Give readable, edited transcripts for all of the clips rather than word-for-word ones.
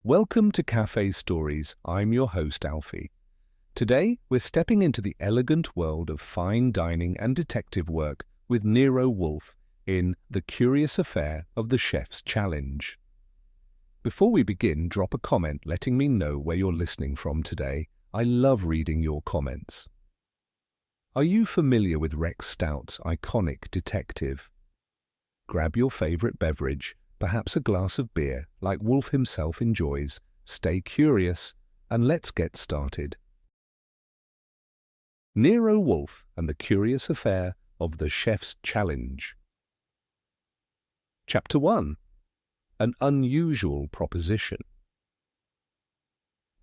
Welcome to Café Stories. I'm your host, Alfie. Today, we're stepping into the elegant world of fine dining and detective work with Nero Wolfe in The Curious Affair of the Chef's Challenge. Before we begin, drop a comment letting me know where you're listening from today. I love reading your comments. Are you familiar with Rex Stout's iconic detective? Grab your favorite beverage, perhaps a glass of beer, like Wolfe himself enjoys, stay curious, and let's get started. Nero Wolfe and the Curious Affair of the Chef's Challenge. Chapter 1. An Unusual Proposition.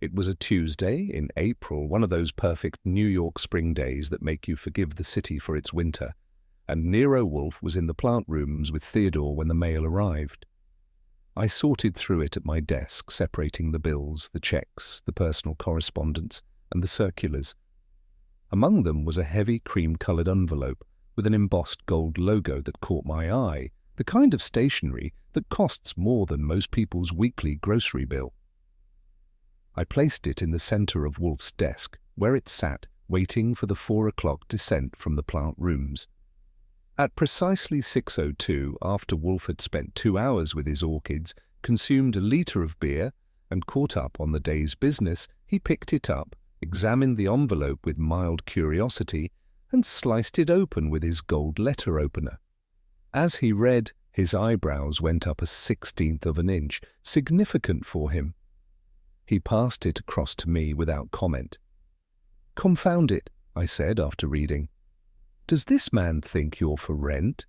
It was a Tuesday in April, one of those perfect New York spring days that make you forgive the city for its winter, and Nero Wolfe was in the plant rooms with Theodore when the mail arrived. I sorted through it at my desk, separating the bills, the checks, the personal correspondence, and the circulars. Among them was a heavy cream-coloured envelope with an embossed gold logo that caught my eye, the kind of stationery that costs more than most people's weekly grocery bill. I placed it in the centre of Wolfe's desk, where it sat, waiting for the 4 o'clock descent from the plant rooms. At precisely 6:02, after Wolfe had spent 2 hours with his orchids, consumed a litre of beer, and caught up on the day's business, he picked it up, examined the envelope with mild curiosity, and sliced it open with his gold letter opener. As he read, his eyebrows went up a 1/16 of an inch, significant for him. He passed it across to me without comment. "Confound it," I said after reading. "Does this man think you're for rent?"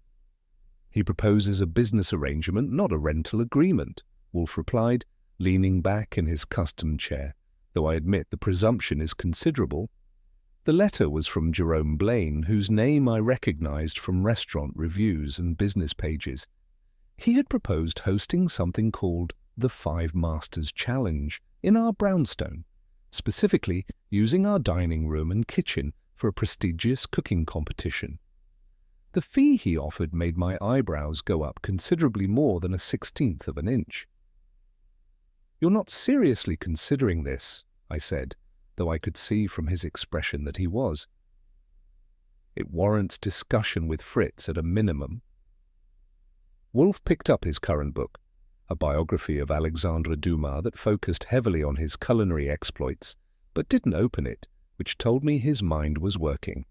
"He proposes a business arrangement, not a rental agreement," Wolfe replied, leaning back in his customed chair, though I admit the presumption is considerable. The letter was from Jerome Blaine, whose name I recognized from restaurant reviews and business pages. He had proposed hosting something called the 5 Masters Challenge in our brownstone, specifically using our dining room and kitchen for a prestigious cooking competition. The fee he offered made my eyebrows go up considerably more than a 1/16 of an inch. "You're not seriously considering this," I said, though I could see from his expression that he was. "It warrants discussion with Fritz at a minimum." Wolfe picked up his current book, a biography of Alexandre Dumas that focused heavily on his culinary exploits, but didn't open it, which told me his mind was working.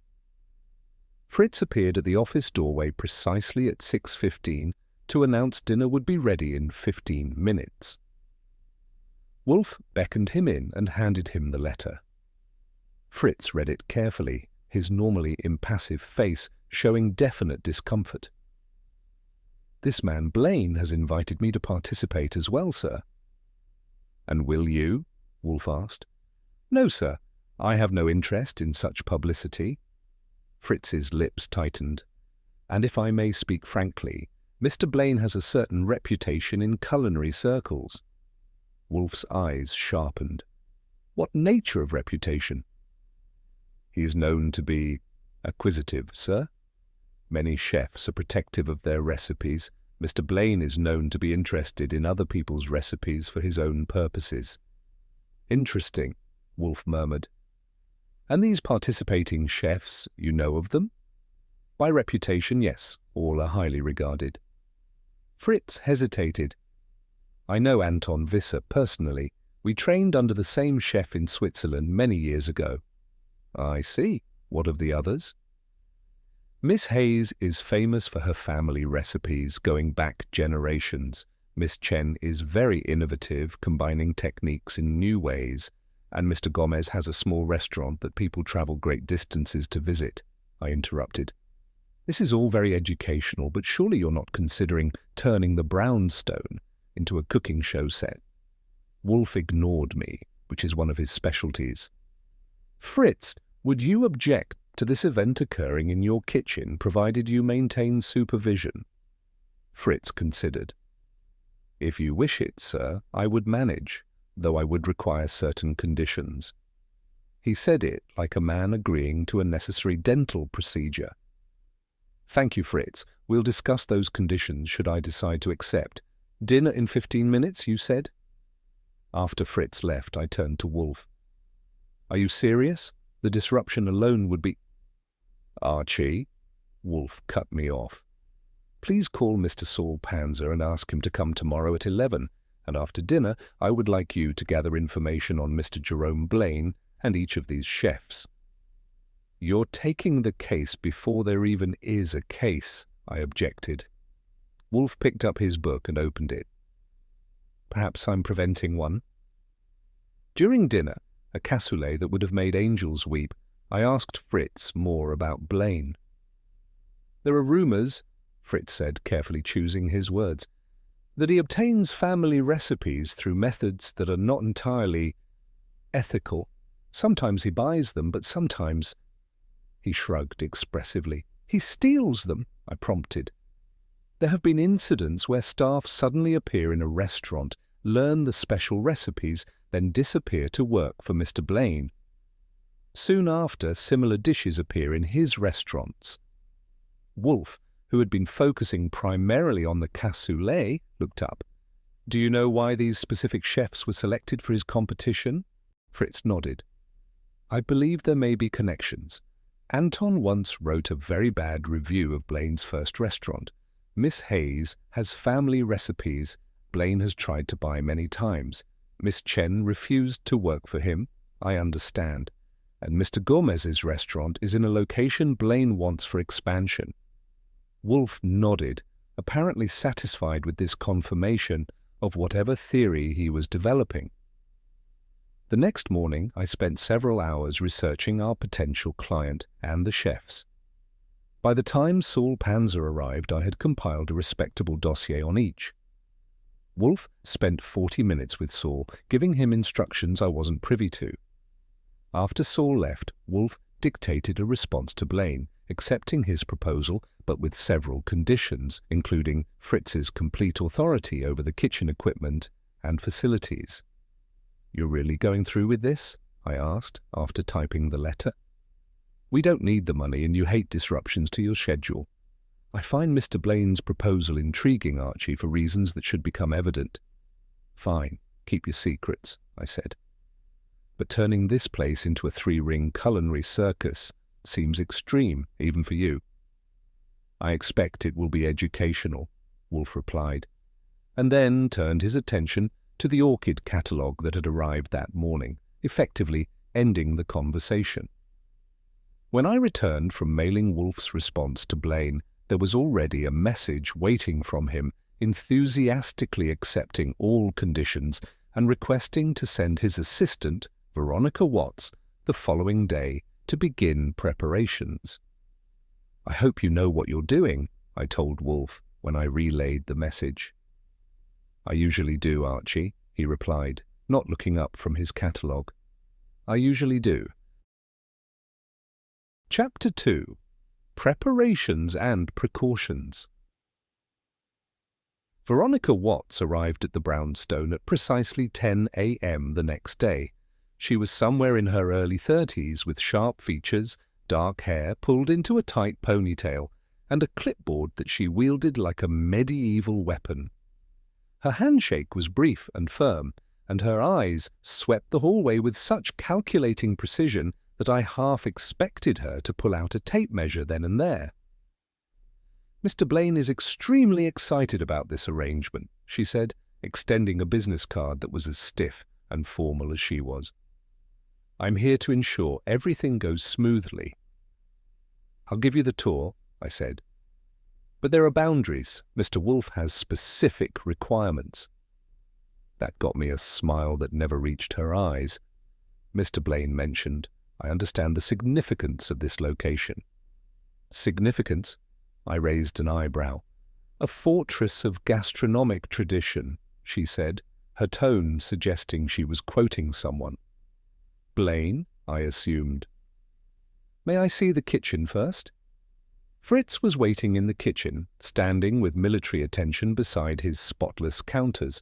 Fritz appeared at the office doorway precisely at 6:15 to announce dinner would be ready in 15 minutes. Wolfe beckoned him in and handed him the letter. Fritz read it carefully, his normally impassive face showing definite discomfort. "This man Blaine has invited me to participate as well, sir." "And will you?" Wolfe asked. "No, sir. I have no interest in such publicity." Fritz's lips tightened. "And if I may speak frankly, Mr. Blaine has a certain reputation in culinary circles." Wolfe's eyes sharpened. "What nature of reputation?" "He is known to be acquisitive, sir. Many chefs are protective of their recipes. Mr. Blaine is known to be interested in other people's recipes for his own purposes." "Interesting," Wolfe murmured. "And these participating chefs, you know of them?" "By reputation, yes. All are highly regarded." Fritz hesitated. "I know Anton Visser personally. We trained under the same chef in Switzerland many years ago." "I see. What of the others?" "Miss Hayes is famous for her family recipes going back generations. Miss Chen is very innovative, combining techniques in new ways. And Mr. Gomez has a small restaurant that people travel great distances to visit," I interrupted. "This is all very educational, but surely you're not considering turning the brownstone into a cooking show set." Wolfe ignored me, which is one of his specialties. "Fritz, would you object to this event occurring in your kitchen, provided you maintain supervision?" Fritz considered. "If you wish it, sir, I would manage, though I would require certain conditions." He said it like a man agreeing to a necessary dental procedure. "Thank you, Fritz. We'll discuss those conditions should I decide to accept. Dinner in 15 minutes, you said?" After Fritz left, I turned to Wolfe. "Are you serious? The disruption alone would be—" "Archie," Wolfe cut me off. "Please call Mr. Saul Panzer and ask him to come tomorrow at 11, and after dinner I would like you to gather information on Mr. Jerome Blaine and each of these chefs." "You're taking the case before there even is a case," I objected. Wolfe picked up his book and opened it. "Perhaps I'm preventing one." During dinner, a cassoulet that would have made angels weep, I asked Fritz more about Blaine. "There are rumours," Fritz said, carefully choosing his words, "that he obtains family recipes through methods that are not entirely ethical. Sometimes he buys them, but sometimes—" He shrugged expressively. "He steals them," I prompted. "There have been incidents where staff suddenly appear in a restaurant, learn the special recipes, then disappear to work for Mr. Blaine. Soon after, similar dishes appear in his restaurants." Wolfe, who had been focusing primarily on the cassoulet, looked up. "Do you know why these specific chefs were selected for his competition?" Fritz nodded. "I believe there may be connections. Anton once wrote a very bad review of Blaine's first restaurant. Miss Hayes has family recipes Blaine has tried to buy many times. Miss Chen refused to work for him, I understand. And Mr. Gomez's restaurant is in a location Blaine wants for expansion." Wolfe nodded, apparently satisfied with this confirmation of whatever theory he was developing. The next morning, I spent several hours researching our potential client and the chefs. By the time Saul Panzer arrived, I had compiled a respectable dossier on each. Wolfe spent 40 minutes with Saul, giving him instructions I wasn't privy to. After Saul left, Wolfe dictated a response to Blaine, accepting his proposal, but with several conditions, including Fritz's complete authority over the kitchen equipment and facilities. "You're really going through with this?" I asked, after typing the letter. "We don't need the money and you hate disruptions to your schedule. I find Mr. Blaine's proposal intriguing, Archie, for reasons that should become evident." "Fine, keep your secrets," I said. "But turning this place into a 3-ring culinary circus seems extreme, even for you." "I expect it will be educational," Wolfe replied, and then turned his attention to the orchid catalogue that had arrived that morning, effectively ending the conversation. When I returned from mailing Wolfe's response to Blaine, there was already a message waiting from him, enthusiastically accepting all conditions and requesting to send his assistant, Veronica Watts, the following day to begin preparations. "I hope you know what you're doing," I told Wolfe when I relayed the message. "I usually do, Archie," he replied, not looking up from his catalogue. "I usually do." Chapter 2. Preparations and Precautions. Veronica Watts arrived at the Brownstone at precisely 10 a.m. the next day. She was somewhere in her early 30s with sharp features, dark hair pulled into a tight ponytail, and a clipboard that she wielded like a medieval weapon. Her handshake was brief and firm, and her eyes swept the hallway with such calculating precision that I half expected her to pull out a tape measure then and there. "Mr. Blaine is extremely excited about this arrangement," she said, extending a business card that was as stiff and formal as she was. "I'm here to ensure everything goes smoothly." "I'll give you the tour," I said. "But there are boundaries. Mr. Wolfe has specific requirements." That got me a smile that never reached her eyes. Mr. Blaine mentioned, "I understand the significance of this location." "Significance?" I raised an eyebrow. "A fortress of gastronomic tradition," she said, her tone suggesting she was quoting someone. "Blaine?" I assumed. "May I see the kitchen first?" Fritz was waiting in the kitchen, standing with military attention beside his spotless counters.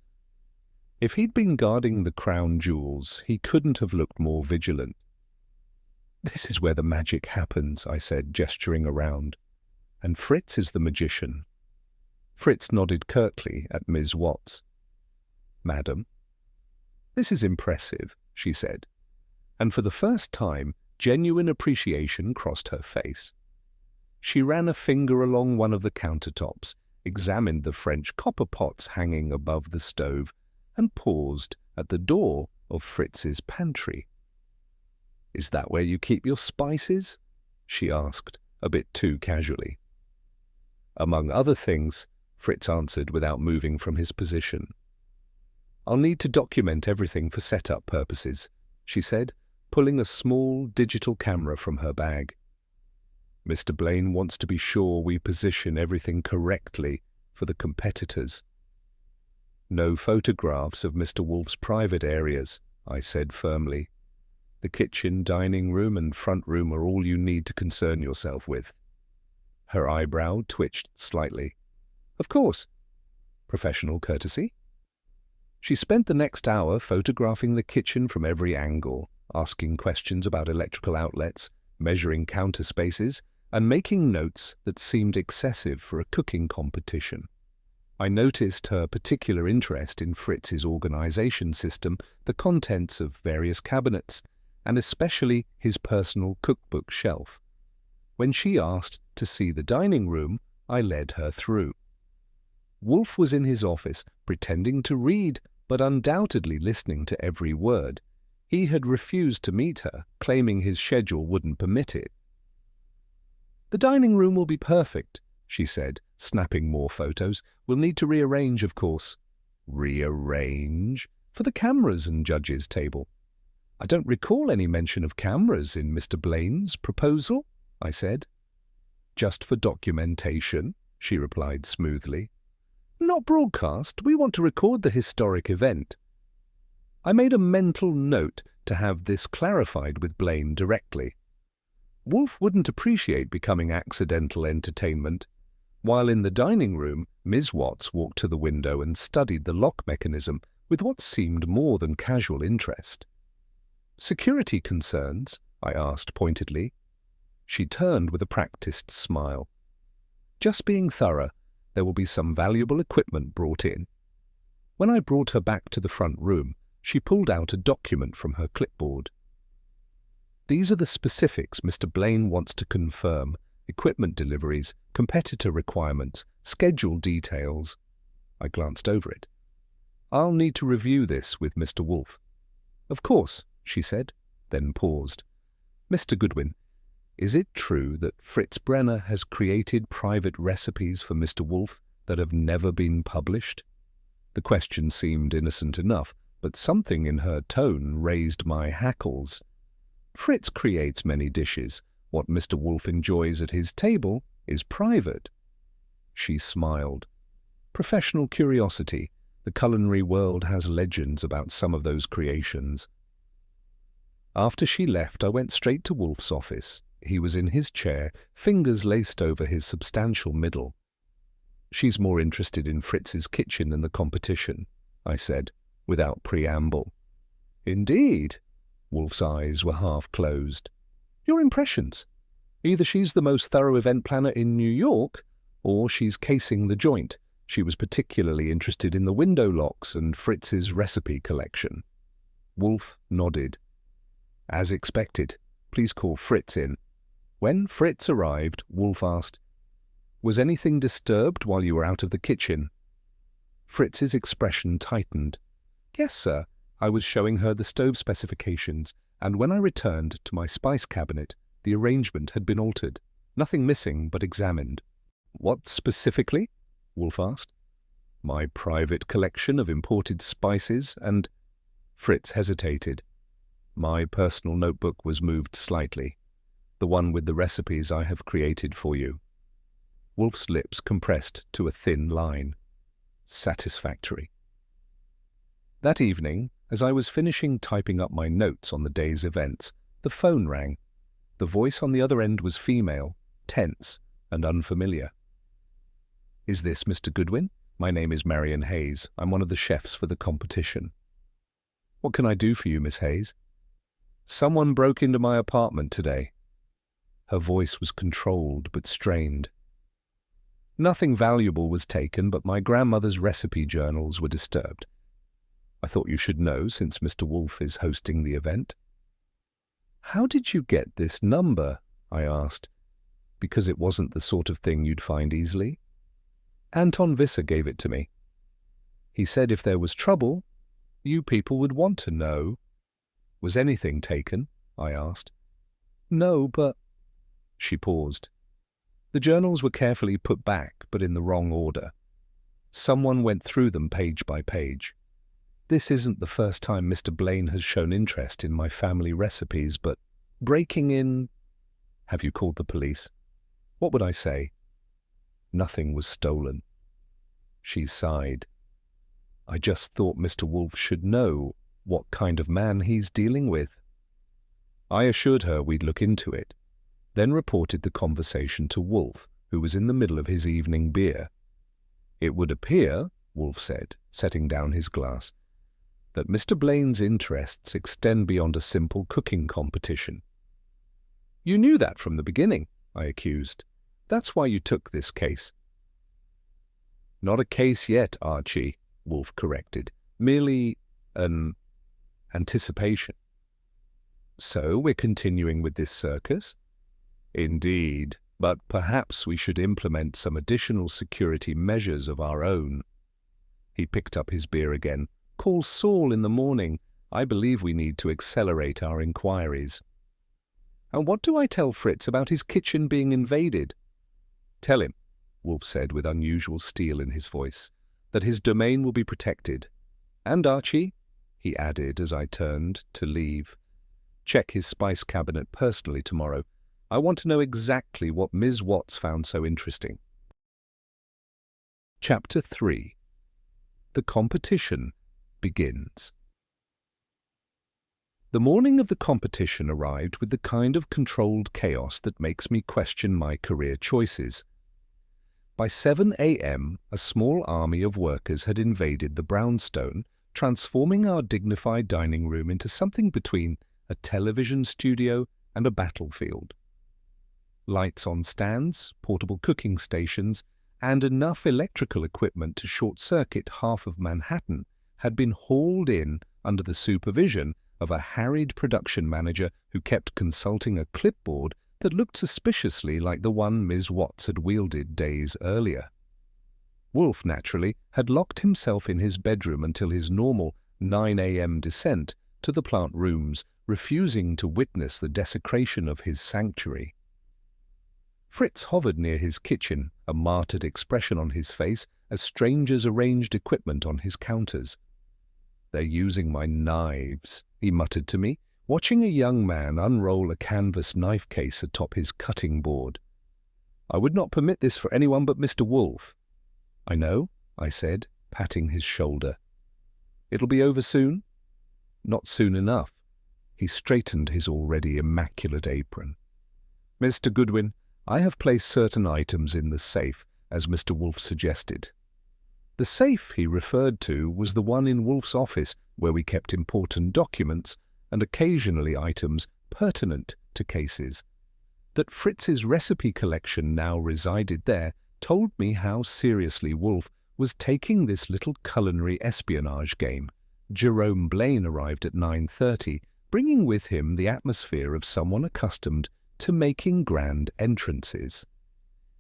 If he'd been guarding the crown jewels, he couldn't have looked more vigilant. "This is where the magic happens," I said, gesturing around. "And Fritz is the magician." Fritz nodded curtly at Ms. Watts. "Madam?" "This is impressive," she said, and for the first time genuine appreciation crossed her face. She ran a finger along one of the countertops, examined the French copper pots hanging above the stove, and paused at the door of Fritz's pantry. "Is that where you keep your spices?" she asked, a bit too casually. "Among other things," Fritz answered without moving from his position. "I'll need to document everything for setup purposes," she said, pulling a small digital camera from her bag. "Mr. Blaine wants to be sure we position everything correctly for the competitors." "No photographs of Mr. Wolfe's private areas," I said firmly. "The kitchen, dining room, and front room are all you need to concern yourself with." Her eyebrow twitched slightly. "Of course. Professional courtesy." She spent the next hour photographing the kitchen from every angle, asking questions about electrical outlets, measuring counter spaces, and making notes that seemed excessive for a cooking competition. I noticed her particular interest in Fritz's organization system, the contents of various cabinets, and especially his personal cookbook shelf. When she asked to see the dining room, I led her through. Wolfe was in his office, pretending to read, but undoubtedly listening to every word. He had refused to meet her, claiming his schedule wouldn't permit it. "The dining room will be perfect," she said, snapping more photos. "We'll need to rearrange, of course." "Rearrange? For the cameras and judges' table." "I don't recall any mention of cameras in Mr. Blaine's proposal," I said. "Just for documentation," she replied smoothly. "Not broadcast. We want to record the historic event." I made a mental note to have this clarified with Blaine directly. Wolfe wouldn't appreciate becoming accidental entertainment. While in the dining room, Ms. Watts walked to the window and studied the lock mechanism with what seemed more than casual interest. "Security concerns?" I asked pointedly. She turned with a practiced smile. "Just being thorough. There will be some valuable equipment brought in." When I brought her back to the front room, she pulled out a document from her clipboard. "These are the specifics Mr. Blaine wants to confirm: equipment deliveries, competitor requirements, schedule details." I glanced over it. "I'll need to review this with Mr. Wolfe." "Of course," she said, then paused. "Mr. Goodwin, is it true that Fritz Brenner has created private recipes for Mr. Wolfe that have never been published?" The question seemed innocent enough, but something in her tone raised my hackles. "Fritz creates many dishes. What Mr. Wolfe enjoys at his table is private." She smiled. "Professional curiosity. The culinary world has legends about some of those creations." After she left, I went straight to Wolfe's office. He was in his chair, fingers laced over his substantial middle. "She's more interested in Fritz's kitchen than the competition," I said, without preamble. "Indeed?" Wolfe's eyes were half closed. "Your impressions? Either she's the most thorough event planner in New York, or she's casing the joint. She was particularly interested in the window locks and Fritz's recipe collection." Wolfe nodded. "As expected. Please call Fritz in." When Fritz arrived, Wolfe asked, "Was anything disturbed while you were out of the kitchen?" Fritz's expression tightened. "Yes, sir. I was showing her the stove specifications, and when I returned to my spice cabinet, the arrangement had been altered. Nothing missing, but examined." "What specifically?" Wolfe asked. "My private collection of imported spices and—" Fritz hesitated. "My personal notebook was moved slightly. The one with the recipes I have created for you." Wolfe's lips compressed to a thin line. Satisfactory. That evening, as I was finishing typing up my notes on the day's events, the phone rang. The voice on the other end was female, tense, and unfamiliar. "Is this Mr. Goodwin? My name is Marion Hayes. I'm one of the chefs for the competition." "What can I do for you, Miss Hayes?" "Someone broke into my apartment today." Her voice was controlled but strained. "Nothing valuable was taken, but my grandmother's recipe journals were disturbed." I thought you should know since Mr. Wolfe is hosting the event. How did you get this number? I asked, because it wasn't the sort of thing you'd find easily. Anton Visser gave it to me. He said if there was trouble, you people would want to know. Was anything taken? I asked. No, but... She paused. The journals were carefully put back, but in the wrong order. Someone went through them page by page. This isn't the first time Mr. Blaine has shown interest in my family recipes, but breaking in... Have you called the police? What would I say? Nothing was stolen. She sighed. I just thought Mr. Wolfe should know what kind of man he's dealing with. I assured her we'd look into it, then reported the conversation to Wolfe, who was in the middle of his evening beer. It would appear, Wolfe said, setting down his glass, that Mr. Blaine's interests extend beyond a simple cooking competition. You knew that from the beginning, I accused. That's why you took this case. Not a case yet, Archie, Wolfe corrected. Merely an anticipation. So we're continuing with this circus? Indeed, but perhaps we should implement some additional security measures of our own. He picked up his beer again. Call Saul in the morning. I believe we need to accelerate our inquiries. And what do I tell Fritz about his kitchen being invaded? Tell him, Wolfe said with unusual steel in his voice, that his domain will be protected. And Archie, he added as I turned to leave, check his spice cabinet personally tomorrow. I want to know exactly what Ms. Watts found so interesting. Chapter 3. The competition begins. The morning of the competition arrived with the kind of controlled chaos that makes me question my career choices. By 7 a.m., a small army of workers had invaded the brownstone, transforming our dignified dining room into something between a television studio and a battlefield. Lights on stands, portable cooking stations, and enough electrical equipment to short-circuit half of Manhattan had been hauled in under the supervision of a harried production manager who kept consulting a clipboard that looked suspiciously like the one Ms. Watts had wielded days earlier. Wolfe, naturally, had locked himself in his bedroom until his normal 9 a.m. descent to the plant rooms, refusing to witness the desecration of his sanctuary. Fritz hovered near his kitchen, a martyred expression on his face as strangers arranged equipment on his counters. They're using my knives, he muttered to me, watching a young man unroll a canvas knife case atop his cutting board. I would not permit this for anyone but Mr. Wolfe. I know, I said, patting his shoulder. It'll be over soon? Not soon enough. He straightened his already immaculate apron. Mr. Goodwin, I have placed certain items in the safe, as Mr. Wolfe suggested. The safe he referred to was the one in Wolfe's office where we kept important documents and occasionally items pertinent to cases. That Fritz's recipe collection now resided there told me how seriously Wolfe was taking this little culinary espionage game. Jerome Blaine arrived at 9:30, bringing with him the atmosphere of someone accustomed to making grand entrances.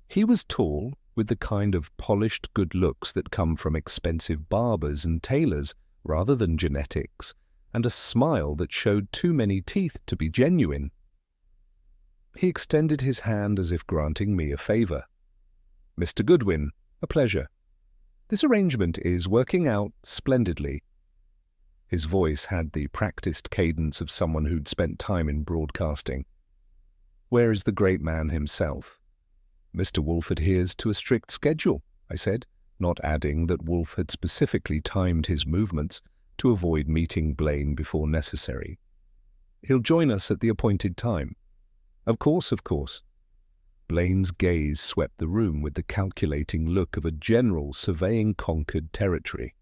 He was tall, with the kind of polished good looks that come from expensive barbers and tailors rather than genetics, and a smile that showed too many teeth to be genuine. He extended his hand as if granting me a favor. Mr. Goodwin, a pleasure. This arrangement is working out splendidly. His voice had the practiced cadence of someone who'd spent time in broadcasting. Where is the great man himself? Mr. Wolfe adheres to a strict schedule, I said, not adding that Wolfe had specifically timed his movements to avoid meeting Blaine before necessary. He'll join us at the appointed time. Of course, of course. Blaine's gaze swept the room with the calculating look of a general surveying conquered territory.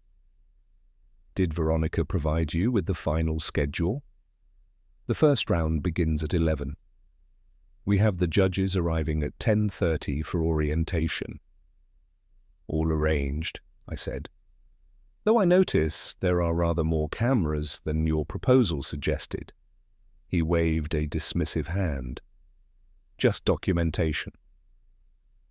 Did Veronica provide you with the final schedule? The first round begins at 11. We have the judges arriving at 10:30 for orientation. All arranged, I said. Though I notice there are rather more cameras than your proposal suggested." He waved a dismissive hand. "Just documentation.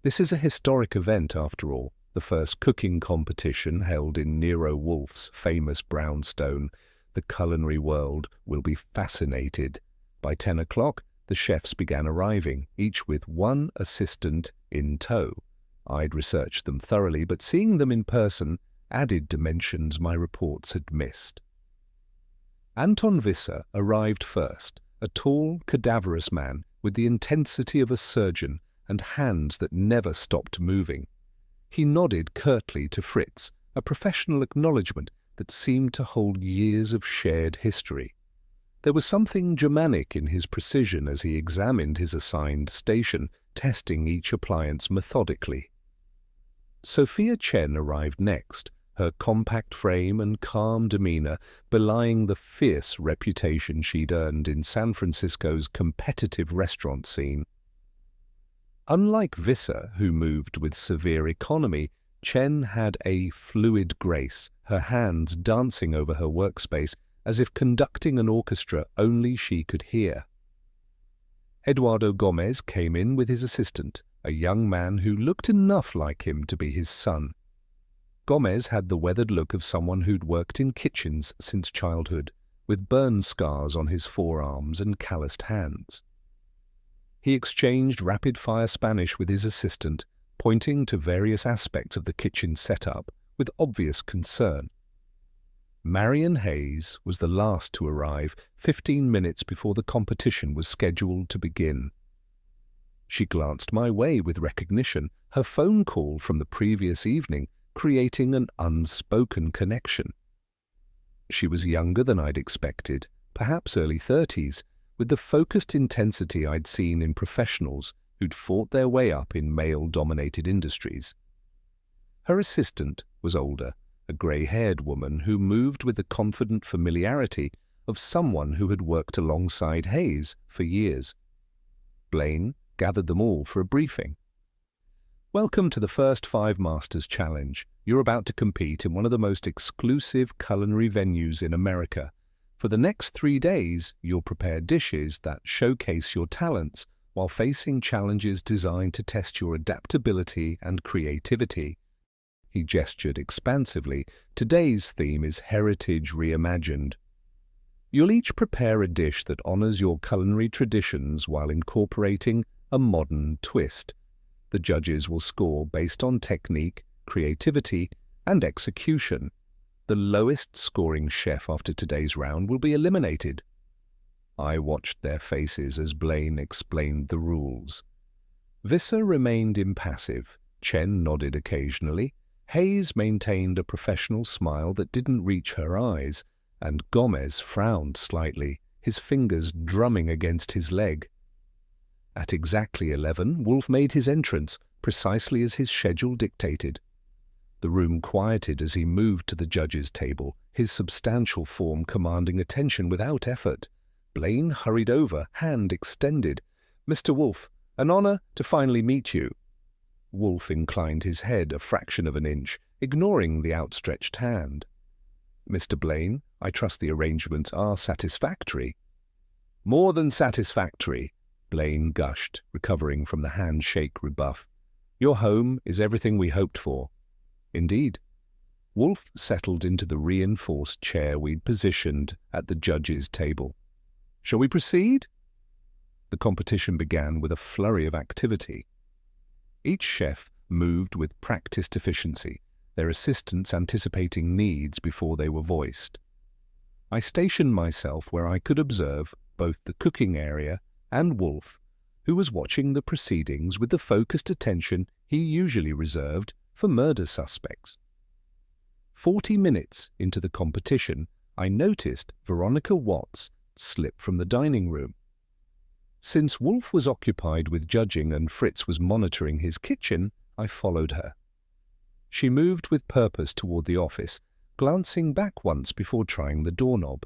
This is a historic event, after all, the first cooking competition held in Nero Wolfe's famous brownstone. The culinary world will be fascinated." By 10 o'clock, the chefs began arriving, each with one assistant in tow. I'd researched them thoroughly, but seeing them in person added dimensions my reports had missed. Anton Visser arrived first, a tall, cadaverous man with the intensity of a surgeon and hands that never stopped moving. He nodded curtly to Fritz, a professional acknowledgement that seemed to hold years of shared history. There was something Germanic in his precision as he examined his assigned station, testing each appliance methodically. Sophia Chen arrived next, her compact frame and calm demeanor belying the fierce reputation she'd earned in San Francisco's competitive restaurant scene. Unlike Visser, who moved with severe economy, Chen had a fluid grace, her hands dancing over her workspace as if conducting an orchestra only she could hear. Eduardo Gomez came in with his assistant, a young man who looked enough like him to be his son. Gomez had the weathered look of someone who'd worked in kitchens since childhood, with burn scars on his forearms and calloused hands. He exchanged rapid-fire Spanish with his assistant, pointing to various aspects of the kitchen setup with obvious concern. Marion Hayes was the last to arrive, 15 minutes before the competition was scheduled to begin. She glanced my way with recognition, her phone call from the previous evening creating an unspoken connection. She was younger than I'd expected, perhaps early 30s, with the focused intensity I'd seen in professionals who'd fought their way up in male-dominated industries. Her assistant was older, a grey-haired woman who moved with the confident familiarity of someone who had worked alongside Hayes for years. Blaine gathered them all for a briefing. "Welcome to the first 5 Masters Challenge. You're about to compete in one of the most exclusive culinary venues in America. For the next 3 days, you'll prepare dishes that showcase your talents while facing challenges designed to test your adaptability and creativity." He gestured expansively. "Today's theme is Heritage Reimagined. You'll each prepare a dish that honors your culinary traditions while incorporating a modern twist. The judges will score based on technique, creativity, and execution. The lowest scoring chef after today's round will be eliminated." I watched their faces as Blaine explained the rules. Visser remained impassive, Chen nodded occasionally, Hayes maintained a professional smile that didn't reach her eyes, and Gomez frowned slightly, his fingers drumming against his leg. At exactly 11, Wolfe made his entrance, precisely as his schedule dictated. The room quieted as he moved to the judges' table, his substantial form commanding attention without effort. Blaine hurried over, hand extended. "Mr. Wolfe, an honor to finally meet you." Wolfe inclined his head a fraction of an inch, ignoring the outstretched hand. "Mr. Blaine, I trust the arrangements are satisfactory." "More than satisfactory," Blaine gushed, recovering from the handshake rebuff. "Your home is everything we hoped for." "Indeed." Wolfe settled into the reinforced chair we'd positioned at the judges' table. "Shall we proceed?" The competition began with a flurry of activity. Each chef moved with practiced efficiency, their assistants anticipating needs before they were voiced. I stationed myself where I could observe both the cooking area and Wolfe, who was watching the proceedings with the focused attention he usually reserved for murder suspects. 40 minutes into the competition, I noticed Veronica Watts slip from the dining room. Since Wolfe was occupied with judging and Fritz was monitoring his kitchen, I followed her. She moved with purpose toward the office, glancing back once before trying the doorknob.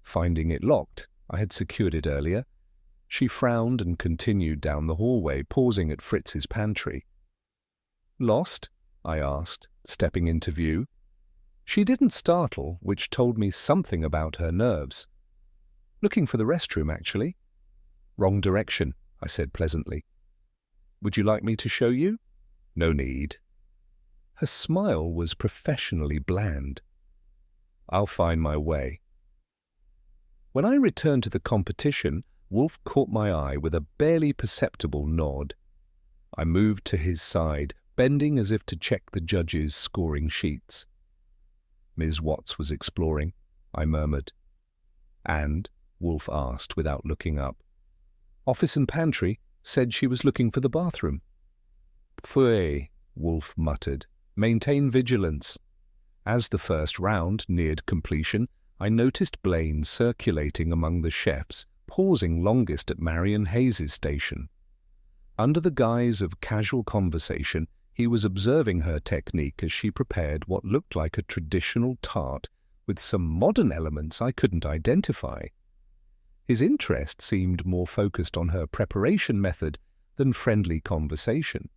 Finding it locked, I had secured it earlier. She frowned and continued down the hallway, pausing at Fritz's pantry. "Lost?" I asked, stepping into view. She didn't startle, which told me something about her nerves. "Looking for the restroom, actually." "Wrong direction," I said pleasantly. "Would you like me to show you?" "No need." Her smile was professionally bland. "I'll find my way." When I returned to the competition, Wolfe caught my eye with a barely perceptible nod. I moved to his side, bending as if to check the judges' scoring sheets. "Ms. Watts was exploring," I murmured. "And?" Wolfe asked without looking up. "Office and pantry, said she was looking for the bathroom." "Pfui," Wolfe muttered. "Maintain vigilance." As the first round neared completion, I noticed Blaine circulating among the chefs, pausing longest at Marion Hayes's station. Under the guise of casual conversation, he was observing her technique as she prepared what looked like a traditional tart with some modern elements I couldn't identify. His interest seemed more focused on her preparation method than friendly conversation.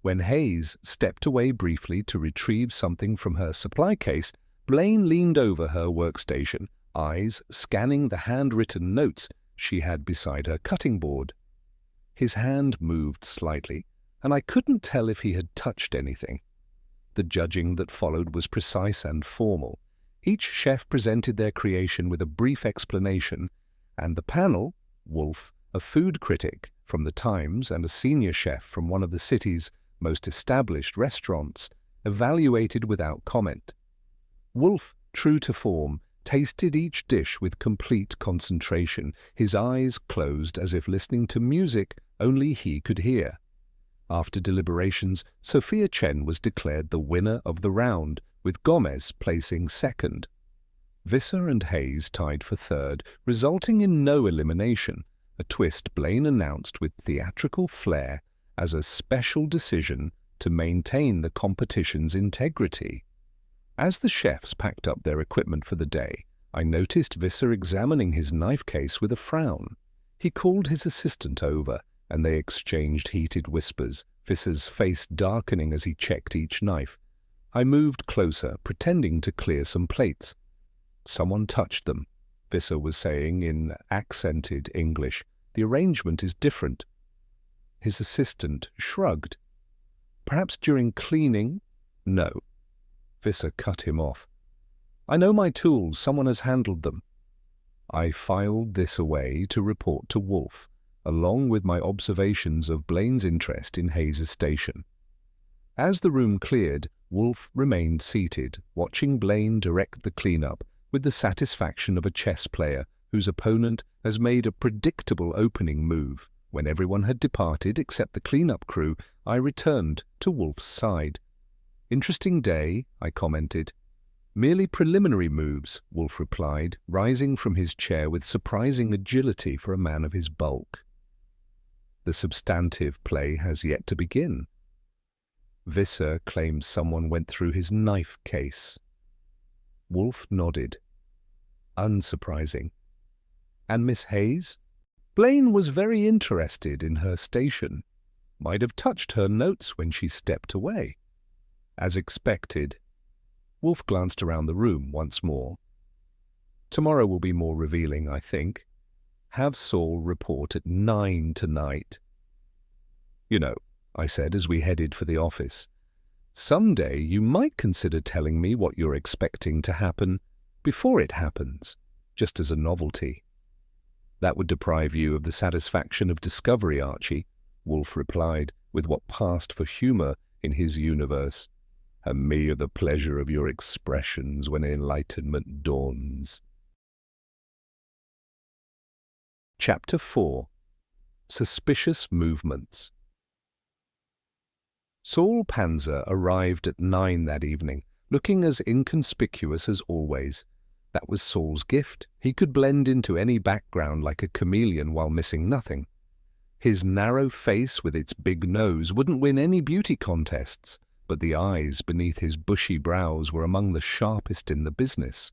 When Hayes stepped away briefly to retrieve something from her supply case, Blaine leaned over her workstation, eyes scanning the handwritten notes she had beside her cutting board. His hand moved slightly, and I couldn't tell if he had touched anything. The judging that followed was precise and formal. Each chef presented their creation with a brief explanation, and the panel, Wolfe, a food critic from the Times and a senior chef from one of the city's most established restaurants, evaluated without comment. Wolfe, true to form, tasted each dish with complete concentration, his eyes closed as if listening to music only he could hear. After deliberations, Sophia Chen was declared the winner of the round, with Gomez placing second. Visser and Hayes tied for third, resulting in no elimination, a twist Blaine announced with theatrical flair as a special decision to maintain the competition's integrity. As the chefs packed up their equipment for the day, I noticed Visser examining his knife case with a frown. He called his assistant over, and they exchanged heated whispers, Visser's face darkening as he checked each knife. I moved closer, pretending to clear some plates. "Someone touched them," Visser was saying in accented English. "The arrangement is different." His assistant shrugged. "Perhaps during cleaning?" "No." Visser cut him off. "I know my tools. Someone has handled them." I filed this away to report to Wolfe, along with my observations of Blaine's interest in Hayes's station. As the room cleared, Wolfe remained seated, watching Blaine direct the cleanup with the satisfaction of a chess player whose opponent has made a predictable opening move. When everyone had departed except the cleanup crew, I returned to Wolfe's side. "Interesting day," I commented. "Merely preliminary moves," Wolfe replied, rising from his chair with surprising agility for a man of his bulk. "The substantive play has yet to begin." Visser claims someone went through his knife case. Wolfe nodded. "Unsurprising." "And Miss Hayes?" "Blaine was very interested in her station. Might have touched her notes when she stepped away." "As expected." Wolfe glanced around the room once more. "Tomorrow will be more revealing, I think. Have Saul report at 9 tonight." "You know," I said as we headed for the office, "someday you might consider telling me what you're expecting to happen before it happens, just as a novelty." "That would deprive you of the satisfaction of discovery, Archie," Wolfe replied, with what passed for humor in his universe. "And me of the pleasure of your expressions when enlightenment dawns." Chapter 4. Suspicious Movements. Saul Panzer arrived at 9 that evening, looking as inconspicuous as always. That was Saul's gift. He could blend into any background like a chameleon while missing nothing. His narrow face with its big nose wouldn't win any beauty contests, but the eyes beneath his bushy brows were among the sharpest in the business.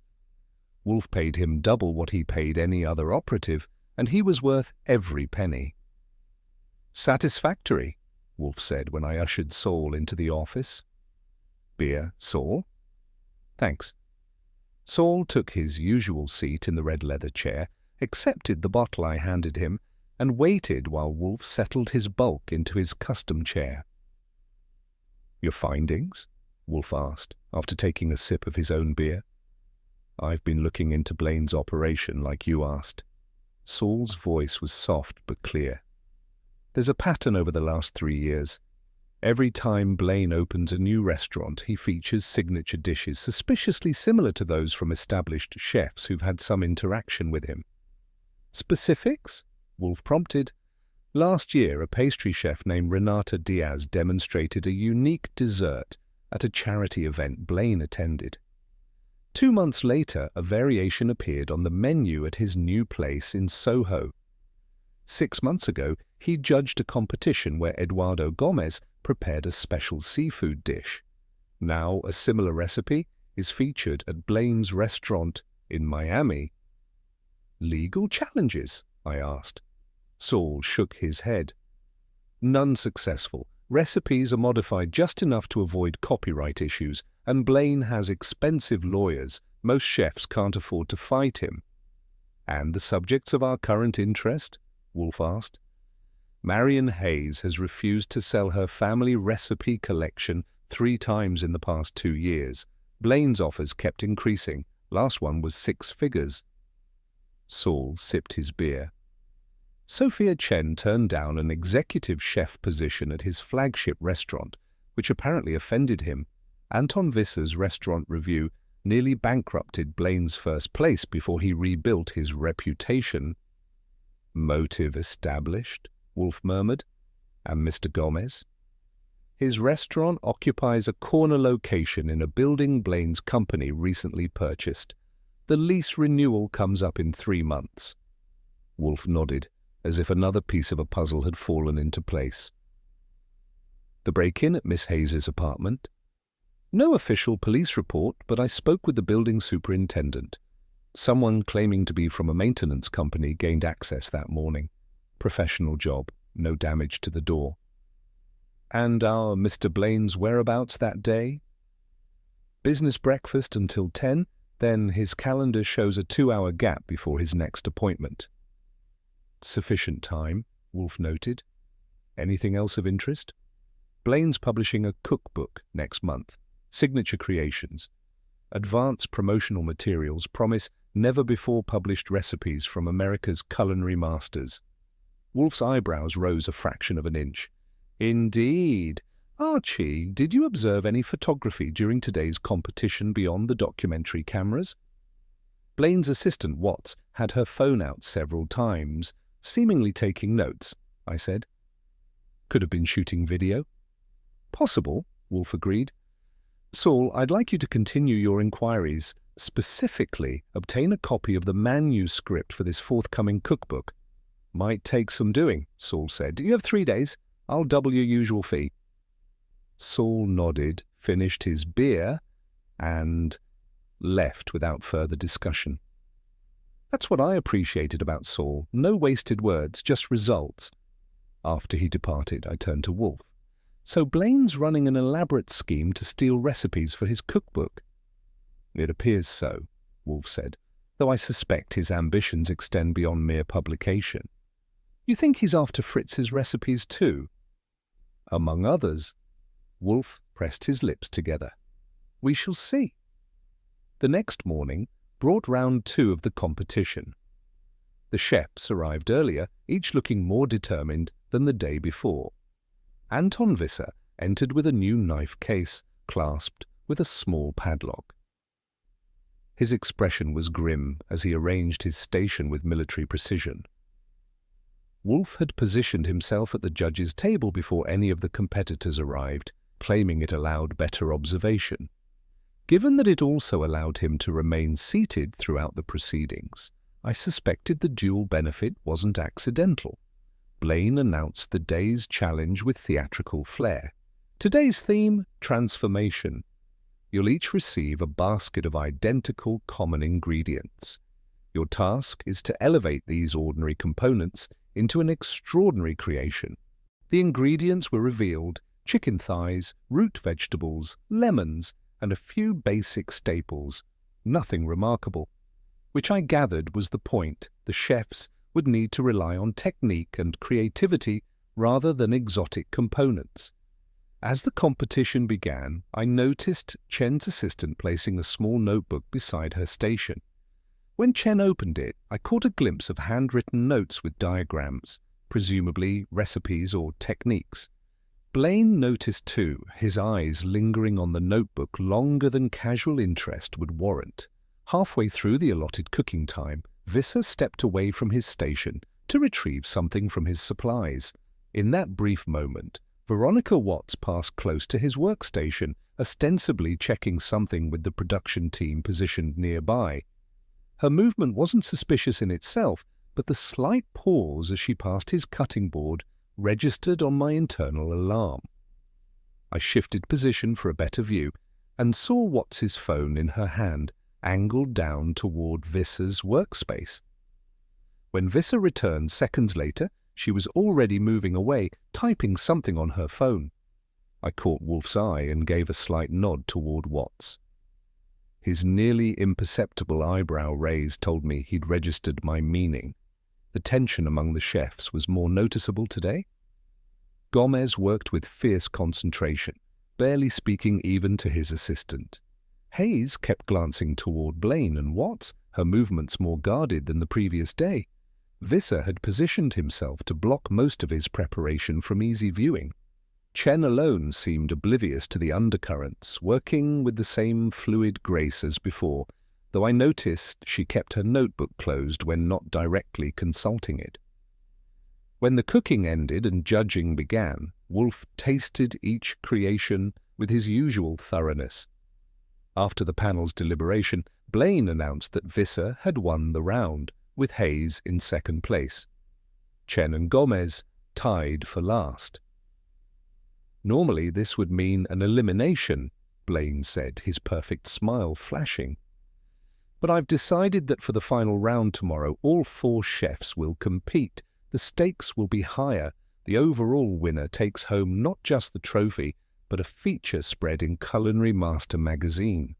Wolfe paid him double what he paid any other operative, and he was worth every penny. "Satisfactory," Wolfe said when I ushered Saul into the office. "Beer, Saul?" Thanks. Saul took his usual seat in the red leather chair, accepted the bottle I handed him, and waited while Wolfe settled his bulk into his custom chair. "Your findings?" Wolfe asked, after taking a sip of his own beer. "I've been looking into Blaine's operation like you asked." Saul's voice was soft but clear. "There's a pattern over the last 3 years. Every time Blaine opens a new restaurant, he features signature dishes suspiciously similar to those from established chefs who've had some interaction with him." "Specifics?" Wolfe prompted. "Last year, a pastry chef named Renata Diaz demonstrated a unique dessert at a charity event Blaine attended. 2 months later, a variation appeared on the menu at his new place in Soho. 6 months ago, he judged a competition where Eduardo Gomez prepared a special seafood dish. Now a similar recipe is featured at Blaine's restaurant in Miami." "Legal challenges?" I asked. Saul shook his head. "None successful. Recipes are modified just enough to avoid copyright issues, and Blaine has expensive lawyers. Most chefs can't afford to fight him." "And the subjects of our current interest?" Wolfe asked. "Marion Hayes has refused to sell her family recipe collection 3 times in the past 2 years. Blaine's offers kept increasing. Last one was 6 figures. Saul sipped his beer. Sophia Chen turned down an executive chef position at his flagship restaurant, which apparently offended him. Anton Visser's restaurant review nearly bankrupted Blaine's first place before he rebuilt his reputation. "Motive established," Wolfe murmured. "And Mr. Gomez?" "His restaurant occupies a corner location in a building Blaine's company recently purchased. The lease renewal comes up in 3 months. Wolfe nodded, as if another piece of a puzzle had fallen into place. "The break-in at Miss Hayes's apartment?" "No official police report, but I spoke with the building superintendent. Someone claiming to be from a maintenance company gained access that morning. Professional job, no damage to the door." "And our Mr. Blaine's whereabouts that day?" "Business breakfast until 10, then his calendar shows a 2-hour gap before his next appointment." "Sufficient time," Wolfe noted. "Anything else of interest?" "Blaine's publishing a cookbook next month. Signature creations. Advanced promotional materials promise never-before-published recipes from America's culinary masters." Wolfe's eyebrows rose a fraction of an inch. "Indeed. Archie, did you observe any photography during today's competition beyond the documentary cameras?" Blaine's assistant, Watts, had her phone out several times, seemingly taking notes, I said. "Could have been shooting video." "Possible," Wolfe agreed. "Saul, I'd like you to continue your inquiries. Specifically, obtain a copy of the manuscript for this forthcoming cookbook." "Might take some doing," Saul said. "You have 3 days. I'll double your usual fee." Saul nodded, finished his beer, and left without further discussion. That's what I appreciated about Saul. No wasted words, just results. After he departed, I turned to Wolfe. "So Blaine's running an elaborate scheme to steal recipes for his cookbook?" "It appears so," Wolfe said, "though I suspect his ambitions extend beyond mere publication." "You think he's after Fritz's recipes too?" "Among others." Wolfe pressed his lips together. "We shall see." The next morning brought round 2 of the competition. The chefs arrived earlier, each looking more determined than the day before. Anton Visser entered with a new knife case, clasped with a small padlock. His expression was grim as he arranged his station with military precision. Wolfe had positioned himself at the judges' table before any of the competitors arrived, claiming it allowed better observation. Given that it also allowed him to remain seated throughout the proceedings, I suspected the dual benefit wasn't accidental. Blaine announced the day's challenge with theatrical flair. "Today's theme, transformation. You'll each receive a basket of identical common ingredients. Your task is to elevate these ordinary components into an extraordinary creation." The ingredients were revealed: chicken thighs, root vegetables, lemons, and a few basic staples, nothing remarkable, which I gathered was the point. The chefs would need to rely on technique and creativity rather than exotic components. As the competition began, I noticed Chen's assistant placing a small notebook beside her station. When Chen opened it, I caught a glimpse of handwritten notes with diagrams, presumably recipes or techniques. Blaine noticed too, his eyes lingering on the notebook longer than casual interest would warrant. Halfway through the allotted cooking time, Visser stepped away from his station to retrieve something from his supplies. In that brief moment, Veronica Watts passed close to his workstation, ostensibly checking something with the production team positioned nearby. Her movement wasn't suspicious in itself, but the slight pause as she passed his cutting board registered on my internal alarm. I shifted position for a better view and saw Watts's phone in her hand, angled down toward Visser's workspace. When Visser returned seconds later, she was already moving away, typing something on her phone. I caught Wolfe's eye and gave a slight nod toward Watts. His nearly imperceptible eyebrow raise told me he'd registered my meaning. The tension among the chefs was more noticeable today. Gomez worked with fierce concentration, barely speaking even to his assistant. Hayes kept glancing toward Blaine and Watts, her movements more guarded than the previous day. Visser had positioned himself to block most of his preparation from easy viewing. Chen alone seemed oblivious to the undercurrents, working with the same fluid grace as before, though I noticed she kept her notebook closed when not directly consulting it. When the cooking ended and judging began, Wolfe tasted each creation with his usual thoroughness. After the panel's deliberation, Blaine announced that Visser had won the round, with Hayes in second place. Chen and Gomez tied for last. Normally this would mean an elimination, Blaine said, his perfect smile flashing. But I've decided that for the final round tomorrow, all 4 chefs will compete. The stakes will be higher. The overall winner takes home not just the trophy, but a feature spread in Culinary Master magazine.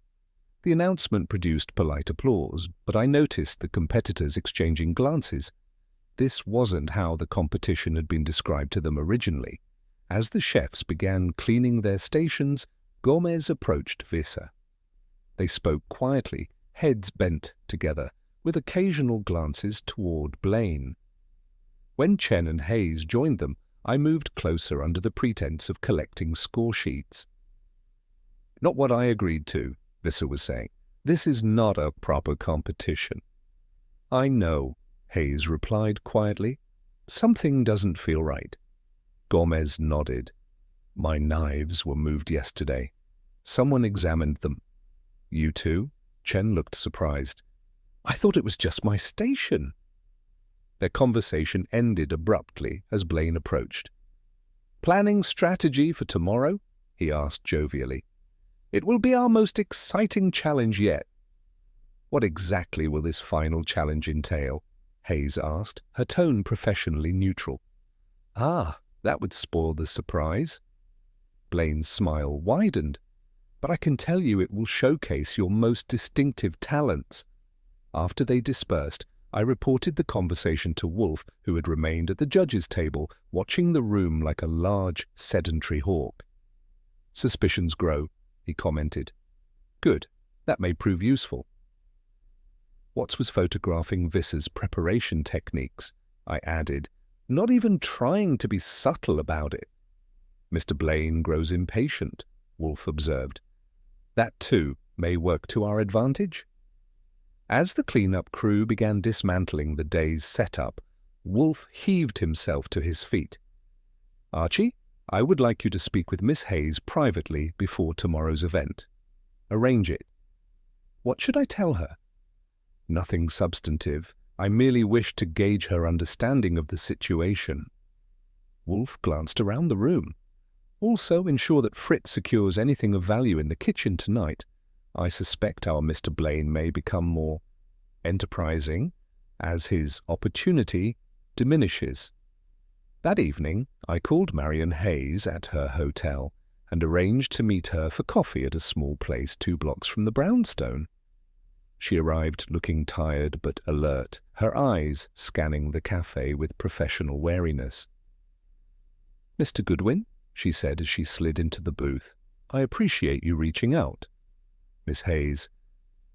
The announcement produced polite applause, but I noticed the competitors exchanging glances. This wasn't how the competition had been described to them originally. As the chefs began cleaning their stations, Gomez approached Visser. They spoke quietly, heads bent together, with occasional glances toward Blaine. When Chen and Hayes joined them, I moved closer under the pretense of collecting score sheets. "Not what I agreed to," Visser was saying. "This is not a proper competition." "I know," Hayes replied quietly. "Something doesn't feel right." Gomez nodded. "My knives were moved yesterday. Someone examined them." "You too?" Chen looked surprised. "I thought it was just my station." Their conversation ended abruptly as Blaine approached. "Planning strategy for tomorrow?" he asked jovially. "It will be our most exciting challenge yet." "What exactly will this final challenge entail?" Hayes asked, her tone professionally neutral. "Ah, that would spoil the surprise." Blaine's smile widened. "But I can tell you it will showcase your most distinctive talents." After they dispersed, I reported the conversation to Wolfe, who had remained at the judges' table, watching the room like a large, sedentary hawk. "Suspicions grow," he commented. "Good. That may prove useful." Watts was photographing Visser's preparation techniques, I added, not even trying to be subtle about it. "Mr. Blaine grows impatient," Wolfe observed. "That, too, may work to our advantage." As the clean-up crew began dismantling the day's setup, Wolfe heaved himself to his feet. "Archie, I would like you to speak with Miss Hayes privately before tomorrow's event. Arrange it." "What should I tell her?" "Nothing substantive. I merely wish to gauge her understanding of the situation." Wolfe glanced around the room. "Also ensure that Fritz secures anything of value in the kitchen tonight. I suspect our Mr. Blaine may become more enterprising as his opportunity diminishes." That evening, I called Marion Hayes at her hotel and arranged to meet her for coffee at a small place 2 blocks from the brownstone. She arrived looking tired but alert, her eyes scanning the café with professional wariness. "Mr. Goodwin," she said as she slid into the booth, "I appreciate you reaching out." "Miss Hayes,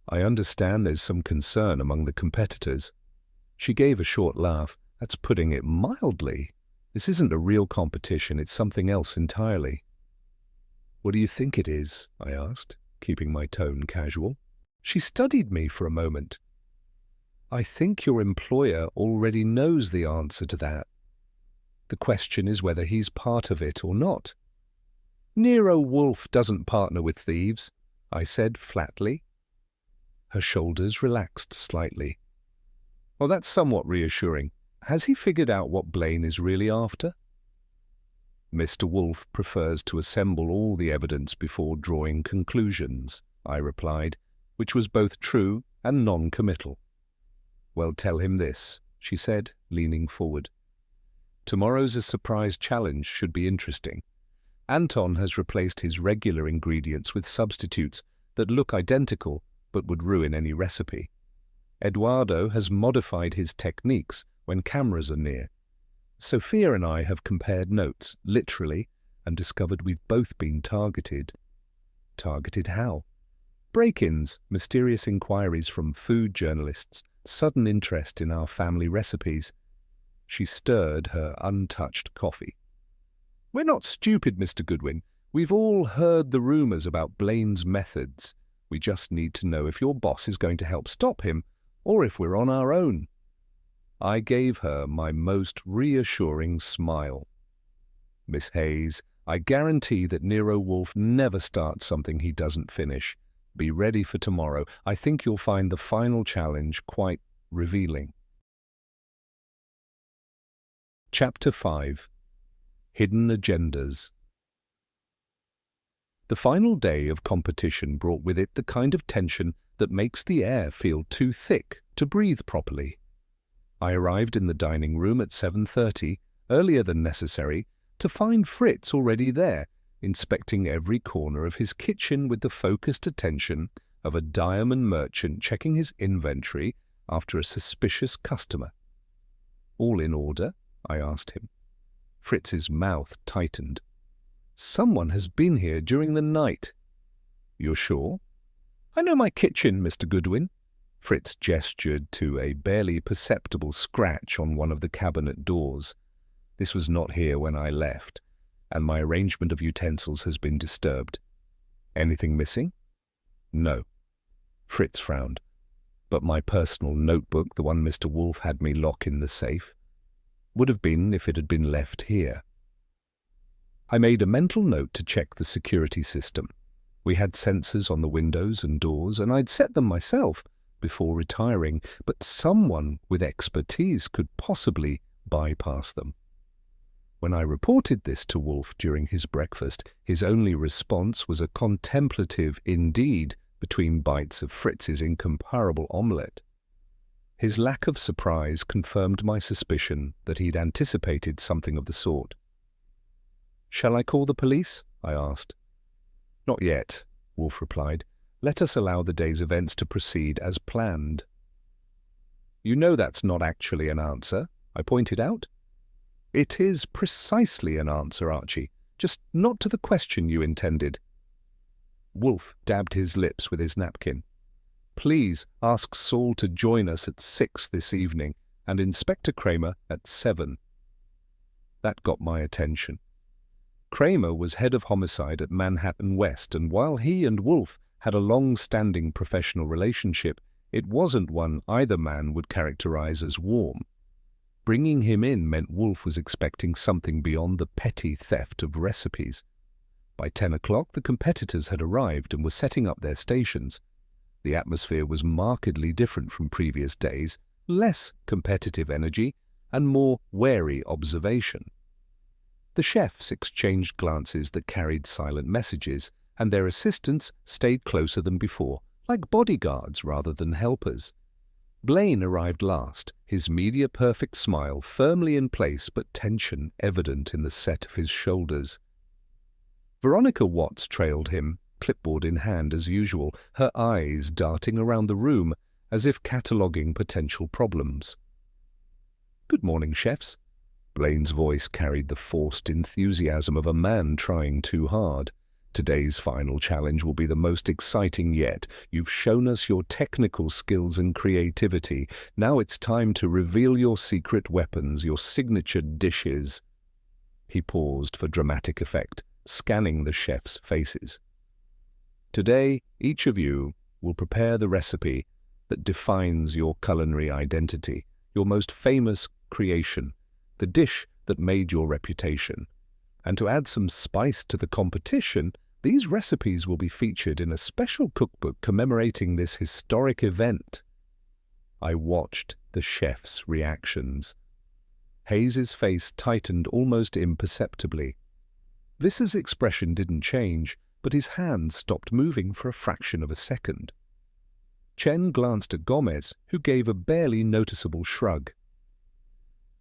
I understand there's some concern among the competitors." She gave a short laugh. "That's putting it mildly. This isn't a real competition, it's something else entirely." "What do you think it is?" I asked, keeping my tone casual. She studied me for a moment. "I think your employer already knows the answer to that. The question is whether he's part of it or not." "Nero Wolfe doesn't partner with thieves," I said flatly. Her shoulders relaxed slightly. "Well, that's somewhat reassuring. Has he figured out what Blaine is really after?" "Mr. Wolfe prefers to assemble all the evidence before drawing conclusions," I replied, which was both true and non-committal. "Well, tell him this," she said, leaning forward. "Tomorrow's surprise challenge should be interesting. Anton has replaced his regular ingredients with substitutes that look identical but would ruin any recipe. Eduardo has modified his techniques when cameras are near. Sophia and I have compared notes, literally, and discovered we've both been targeted." "Targeted how?" "Break-ins, mysterious inquiries from food journalists, sudden interest in our family recipes." She stirred her untouched coffee. "We're not stupid, Mr. Goodwin. We've all heard the rumors about Blaine's methods. We just need to know if your boss is going to help stop him, or if we're on our own." I gave her my most reassuring smile. "Miss Hayes, I guarantee that Nero Wolfe never starts something he doesn't finish. Be ready for tomorrow. I think you'll find the final challenge quite revealing." Chapter 5. Hidden Agendas. The final day of competition brought with it the kind of tension that makes the air feel too thick to breathe properly. I arrived in the dining room at 7:30, earlier than necessary, to find Fritz already there, inspecting every corner of his kitchen with the focused attention of a diamond merchant checking his inventory after a suspicious customer. "All in order?" I asked him. Fritz's mouth tightened. "Someone has been here during the night." "You're sure?" "I know my kitchen, Mr. Goodwin." Fritz gestured to a barely perceptible scratch on one of the cabinet doors. "This was not here when I left, and my arrangement of utensils has been disturbed." "Anything missing?" "No." Fritz frowned. "But my personal notebook, the one Mr. Wolfe had me lock in the safe, would have been if it had been left here." I made a mental note to check the security system. We had sensors on the windows and doors, and I'd set them myself before retiring, but someone with expertise could possibly bypass them. When I reported this to Wolfe during his breakfast, his only response was a contemplative indeed between bites of Fritz's incomparable omelette. His lack of surprise confirmed my suspicion that he'd anticipated something of the sort. "Shall I call the police?" I asked. "Not yet," Wolfe replied. "Let us allow the day's events to proceed as planned." "You know that's not actually an answer," I pointed out. "It is precisely an answer, Archie, just not to the question you intended." Wolfe dabbed his lips with his napkin. "Please ask Saul to join us at 6 this evening, and Inspector Kramer at 7. That got my attention. Kramer was head of homicide at Manhattan West, and while he and Wolfe had a long-standing professional relationship, it wasn't one either man would characterize as warm. Bringing him in meant Wolfe was expecting something beyond the petty theft of recipes. By 10 o'clock, the competitors had arrived and were setting up their stations. The atmosphere was markedly different from previous days, less competitive energy and more wary observation. The chefs exchanged glances that carried silent messages, and their assistants stayed closer than before, like bodyguards rather than helpers. Blaine arrived last, his media-perfect smile firmly in place but tension evident in the set of his shoulders. Veronica Watts trailed him, clipboard in hand as usual, her eyes darting around the room as if cataloguing potential problems. "Good morning, chefs." Blaine's voice carried the forced enthusiasm of a man trying too hard. "Today's final challenge will be the most exciting yet. You've shown us your technical skills and creativity. Now it's time to reveal your secret weapons, your signature dishes." He paused for dramatic effect, scanning the chefs' faces. "Today, each of you will prepare the recipe that defines your culinary identity, your most famous creation, the dish that made your reputation. And to add some spice to the competition, these recipes will be featured in a special cookbook commemorating this historic event." I watched the chef's reactions. Hayes's face tightened almost imperceptibly. Visser's expression didn't change, but his hands stopped moving for a fraction of a second. Chen glanced at Gomez, who gave a barely noticeable shrug.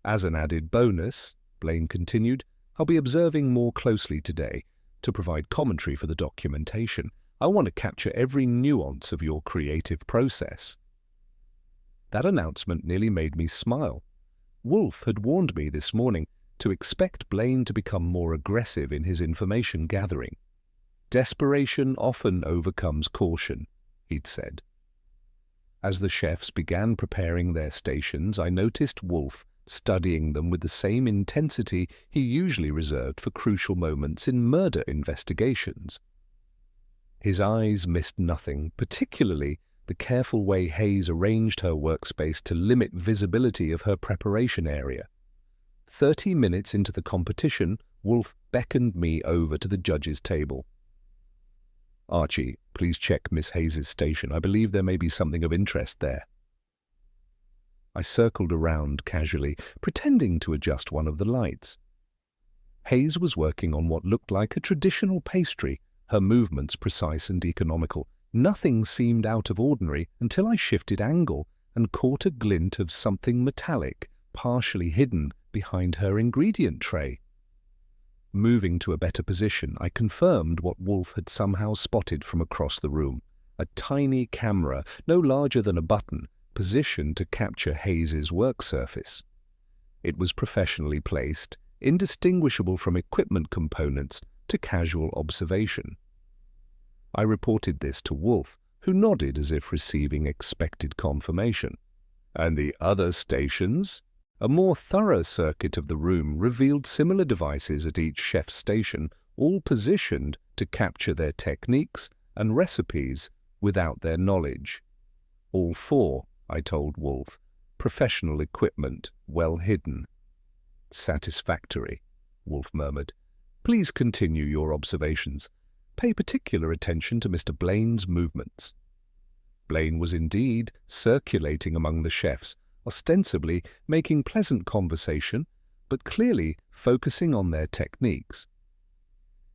"As an added bonus," Blaine continued, "I'll be observing more closely today to provide commentary for the documentation. I want to capture every nuance of your creative process." That announcement nearly made me smile. Wolfe had warned me this morning to expect Blaine to become more aggressive in his information gathering. "Desperation often overcomes caution," he'd said. As the chefs began preparing their stations, I noticed Wolfe studying them with the same intensity he usually reserved for crucial moments in murder investigations. His eyes missed nothing, particularly the careful way Hayes arranged her workspace to limit visibility of her preparation area. 30 minutes into the competition, Wolfe beckoned me over to the judges' table. "Archie, please check Miss Hayes's station. I believe there may be something of interest there." I circled around casually, pretending to adjust one of the lights. Hayes was working on what looked like a traditional pastry, her movements precise and economical. Nothing seemed out of ordinary until I shifted angle and caught a glint of something metallic, partially hidden behind her ingredient tray. Moving to a better position, I confirmed what Wolfe had somehow spotted from across the room. A tiny camera, no larger than a button, positioned to capture Hayes's work surface. It was professionally placed, indistinguishable from equipment components to casual observation. I reported this to Wolfe, who nodded as if receiving expected confirmation. "And the other stations?" A more thorough circuit of the room revealed similar devices at each chef's station, all positioned to capture their techniques and recipes without their knowledge. "All four," I told Wolfe, "professional equipment, well hidden." "Satisfactory," Wolfe murmured. "Please continue your observations. Pay particular attention to Mr. Blaine's movements." Blaine was indeed circulating among the chefs, ostensibly making pleasant conversation, but clearly focusing on their techniques.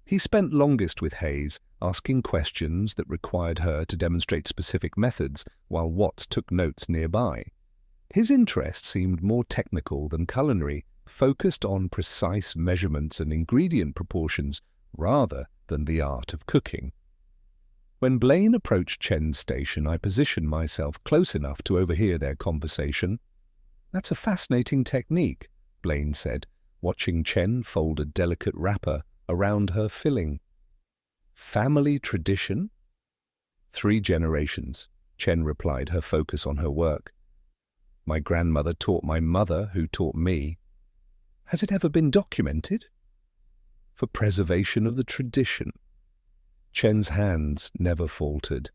He spent longest with Hayes, asking questions that required her to demonstrate specific methods, while Watts took notes nearby. His interest seemed more technical than culinary, focused on precise measurements and ingredient proportions rather than the art of cooking. When Blaine approached Chen's station, I positioned myself close enough to overhear their conversation. "That's a fascinating technique," Blaine said, watching Chen fold a delicate wrapper around her filling. "Family tradition?" "3 generations," Chen replied, her focus on her work. "My grandmother taught my mother, who taught me." "Has it ever been documented?" "For preservation of the tradition." Chen's hands never faltered.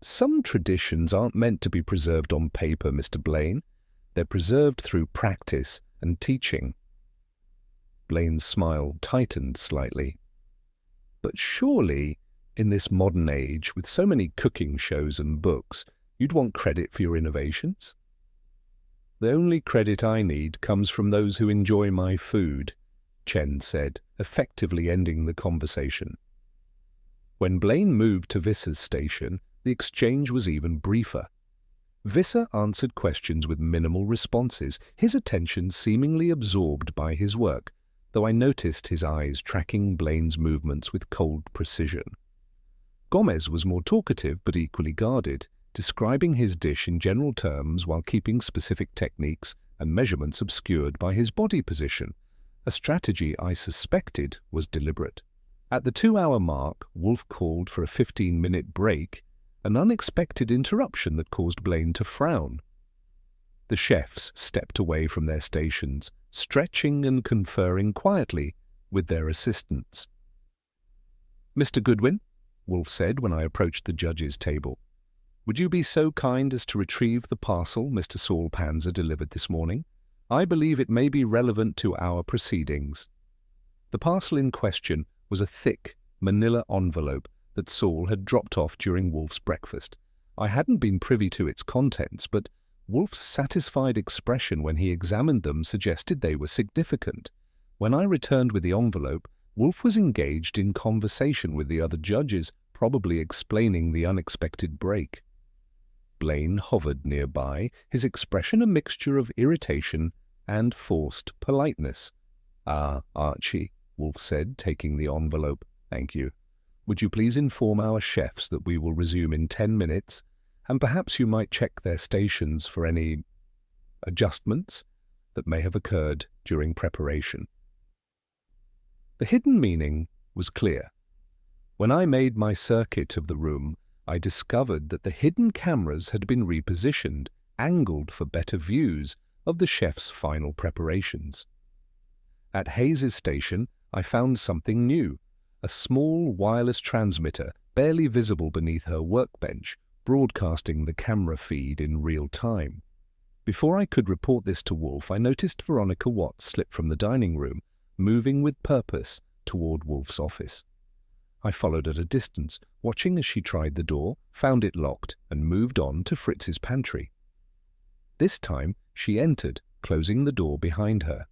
"Some traditions aren't meant to be preserved on paper, Mr. Blaine. They're preserved through practice and teaching." Blaine's smile tightened slightly. "But surely, in this modern age, with so many cooking shows and books, you'd want credit for your innovations?" "The only credit I need comes from those who enjoy my food," Chen said, effectively ending the conversation. When Blaine moved to Visser's station, the exchange was even briefer. Visser answered questions with minimal responses, his attention seemingly absorbed by his work, though I noticed his eyes tracking Blaine's movements with cold precision. Gomez was more talkative but equally guarded, describing his dish in general terms while keeping specific techniques and measurements obscured by his body position, a strategy I suspected was deliberate. At the 2-hour mark, Wolfe called for a 15-minute break, an unexpected interruption that caused Blaine to frown. The chefs stepped away from their stations, stretching and conferring quietly with their assistants. "Mr. Goodwin," Wolfe said when I approached the judges' table, "would you be so kind as to retrieve the parcel Mr. Saul Panzer delivered this morning? I believe it may be relevant to our proceedings." The parcel in question was a thick, manila envelope that Saul had dropped off during Wolfe's breakfast. I hadn't been privy to its contents, but Wolfe's satisfied expression when he examined them suggested they were significant. When I returned with the envelope, Wolfe was engaged in conversation with the other judges, probably explaining the unexpected break. Blaine hovered nearby, his expression a mixture of irritation and forced politeness. "Ah, Archie," Wolfe said, taking the envelope. "Thank you. Would you please inform our chefs that we will resume in 10 minutes, and perhaps you might check their stations for any adjustments that may have occurred during preparation." The hidden meaning was clear. When I made my circuit of the room, I discovered that the hidden cameras had been repositioned, angled for better views of the chef's final preparations. At Hayes's station, I found something new, a small wireless transmitter barely visible beneath her workbench, broadcasting the camera feed in real time. Before I could report this to Wolfe, I noticed Veronica Watts slip from the dining room, moving with purpose toward Wolfe's office. I followed at a distance, watching as she tried the door, found it locked, and moved on to Fritz's pantry. This time, she entered, closing the door behind her.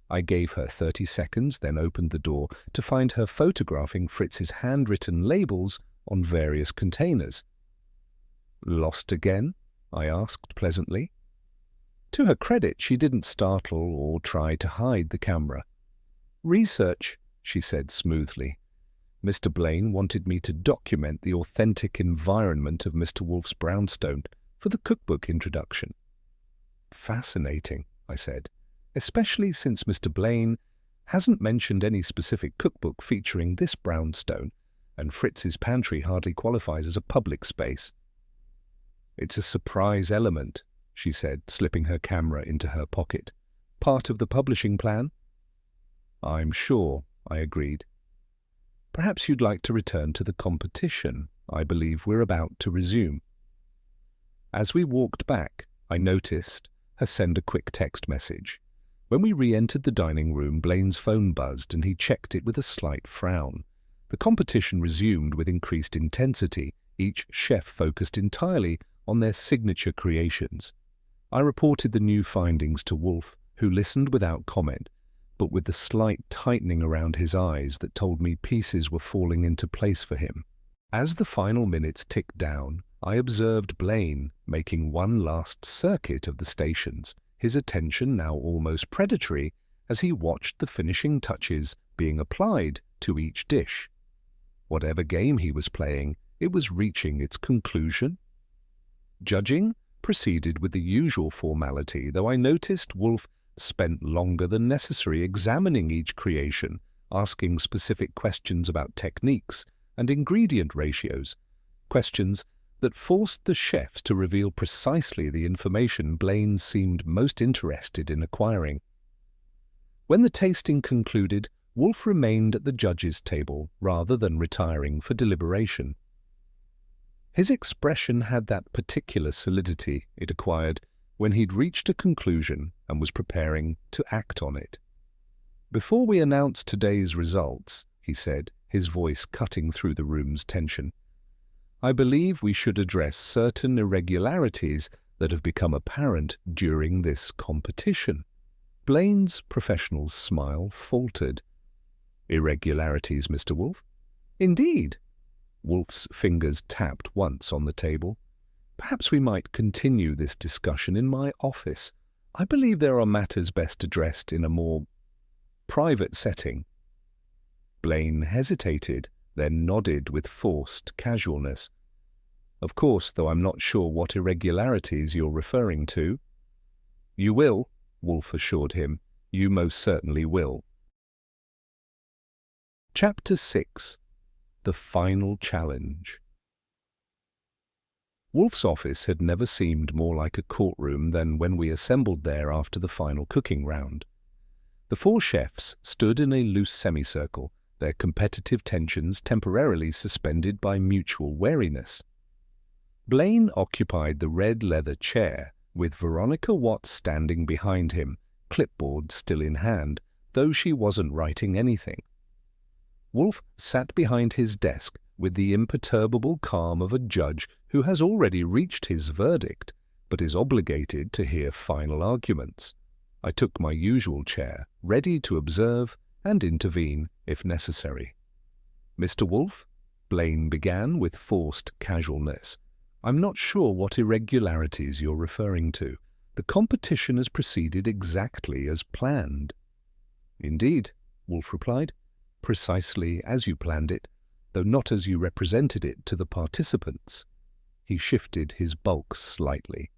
I gave her 30 seconds, then opened the door to find her photographing Fritz's handwritten labels on various containers. "Lost again?" I asked pleasantly. To her credit, she didn't startle or try to hide the camera. "Research," she said smoothly. "Mr. Blaine wanted me to document the authentic environment of Mr. Wolfe's brownstone for the cookbook introduction." "Fascinating," I said, "especially since Mr. Blaine hasn't mentioned any specific cookbook featuring this brownstone, and Fritz's pantry hardly qualifies as a public space." "It's a surprise element," she said, slipping her camera into her pocket. "Part of the publishing plan?" "I'm sure," I agreed. "Perhaps you'd like to return to the competition. I believe we're about to resume." As we walked back, I noticed her send a quick text message. When we re-entered the dining room, Blaine's phone buzzed and he checked it with a slight frown. The competition resumed with increased intensity, each chef focused entirely on their signature creations. I reported the new findings to Wolfe, who listened without comment, but with the slight tightening around his eyes that told me pieces were falling into place for him. As the final minutes ticked down, I observed Blaine making one last circuit of the stations, his attention now almost predatory as he watched the finishing touches being applied to each dish. Whatever game he was playing, it was reaching its conclusion. Judging proceeded with the usual formality, though I noticed Wolfe spent longer than necessary examining each creation, asking specific questions about techniques and ingredient ratios, questions that forced the chefs to reveal precisely the information Blaine seemed most interested in acquiring. When the tasting concluded, Wolfe remained at the judges' table rather than retiring for deliberation. His expression had that particular solidity it acquired when he'd reached a conclusion and was preparing to act on it. "Before we announce today's results," he said, his voice cutting through the room's tension, "I believe we should address certain irregularities that have become apparent during this competition." Blaine's professional smile faltered. "Irregularities, Mr. Wolfe?" "Indeed." Wolfe's fingers tapped once on the table. "Perhaps we might continue this discussion in my office. I believe there are matters best addressed in a more Private setting. Blaine hesitated, then nodded with forced casualness. Of course, though I'm not sure what irregularities you're referring to. You will, Wolfe assured him. You most certainly will. Chapter 6. The Final Challenge. Wolfe's office had never seemed more like a courtroom than when we assembled there after the final cooking round. The four chefs stood in a loose semicircle, their competitive tensions temporarily suspended by mutual wariness. Blaine occupied the red leather chair, with Veronica Watts standing behind him, clipboard still in hand, though she wasn't writing anything. Wolfe sat behind his desk with the imperturbable calm of a judge who has already reached his verdict, but is obligated to hear final arguments. I took my usual chair, ready to observe and intervene if necessary. "Mr. Wolfe," Blaine began with forced casualness, "I'm not sure what irregularities you're referring to. The competition has proceeded exactly as planned." "Indeed," Wolfe replied, "precisely as you planned it, though not as you represented it to the participants." He shifted his bulk slightly.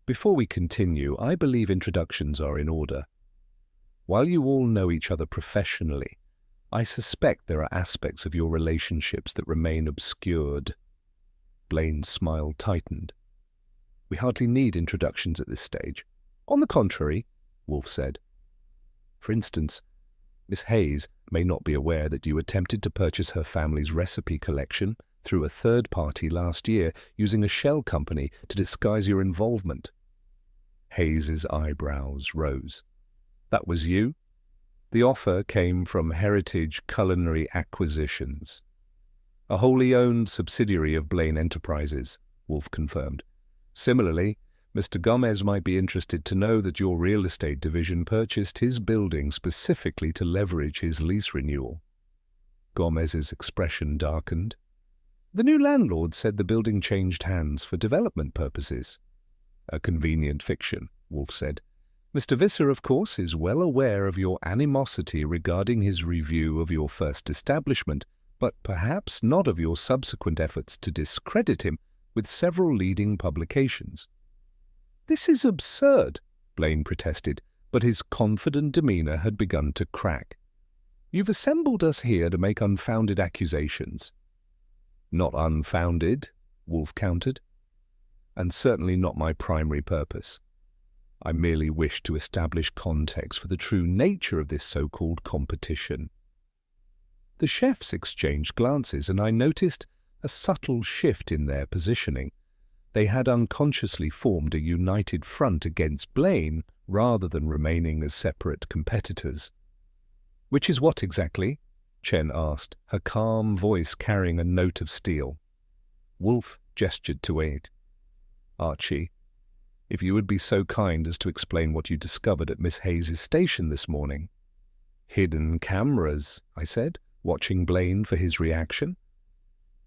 "Before we continue, I believe introductions are in order. While you all know each other professionally, I suspect there are aspects of your relationships that remain obscured." Blaine's smile tightened. "We hardly need introductions at this stage." "On the contrary," Wolfe said. "For instance, Miss Hayes may not be aware that you attempted to purchase her family's recipe collection through a third party last year using a shell company to disguise your involvement." Hayes's eyebrows rose. "That was you?" "The offer came from Heritage Culinary Acquisitions, a wholly owned subsidiary of Blaine Enterprises," Wolfe confirmed. "Similarly, Mr. Gomez might be interested to know that your real estate division purchased his building specifically to leverage his lease renewal." Gomez's expression darkened. "The new landlord said the building changed hands for development purposes." "A convenient fiction," Wolfe said. "Mr. Visser, of course, is well aware of your animosity regarding his review of your first establishment, but perhaps not of your subsequent efforts to discredit him with several leading publications." "This is absurd," Blaine protested, but his confident demeanor had begun to crack. "You've assembled us here to make unfounded accusations." "Not unfounded," Wolfe countered, "and certainly not my primary purpose. I merely wish to establish context for the true nature of this so-called competition." The chefs exchanged glances, and I noticed a subtle shift in their positioning. They had unconsciously formed a united front against Blaine rather than remaining as separate competitors. "Which is what exactly?" Chen asked, her calm voice carrying a note of steel. Wolfe gestured to Wade. "Archie, if you would be so kind as to explain what you discovered at Miss Hayes' station this morning." "Hidden cameras," I said, watching Blaine for his reaction.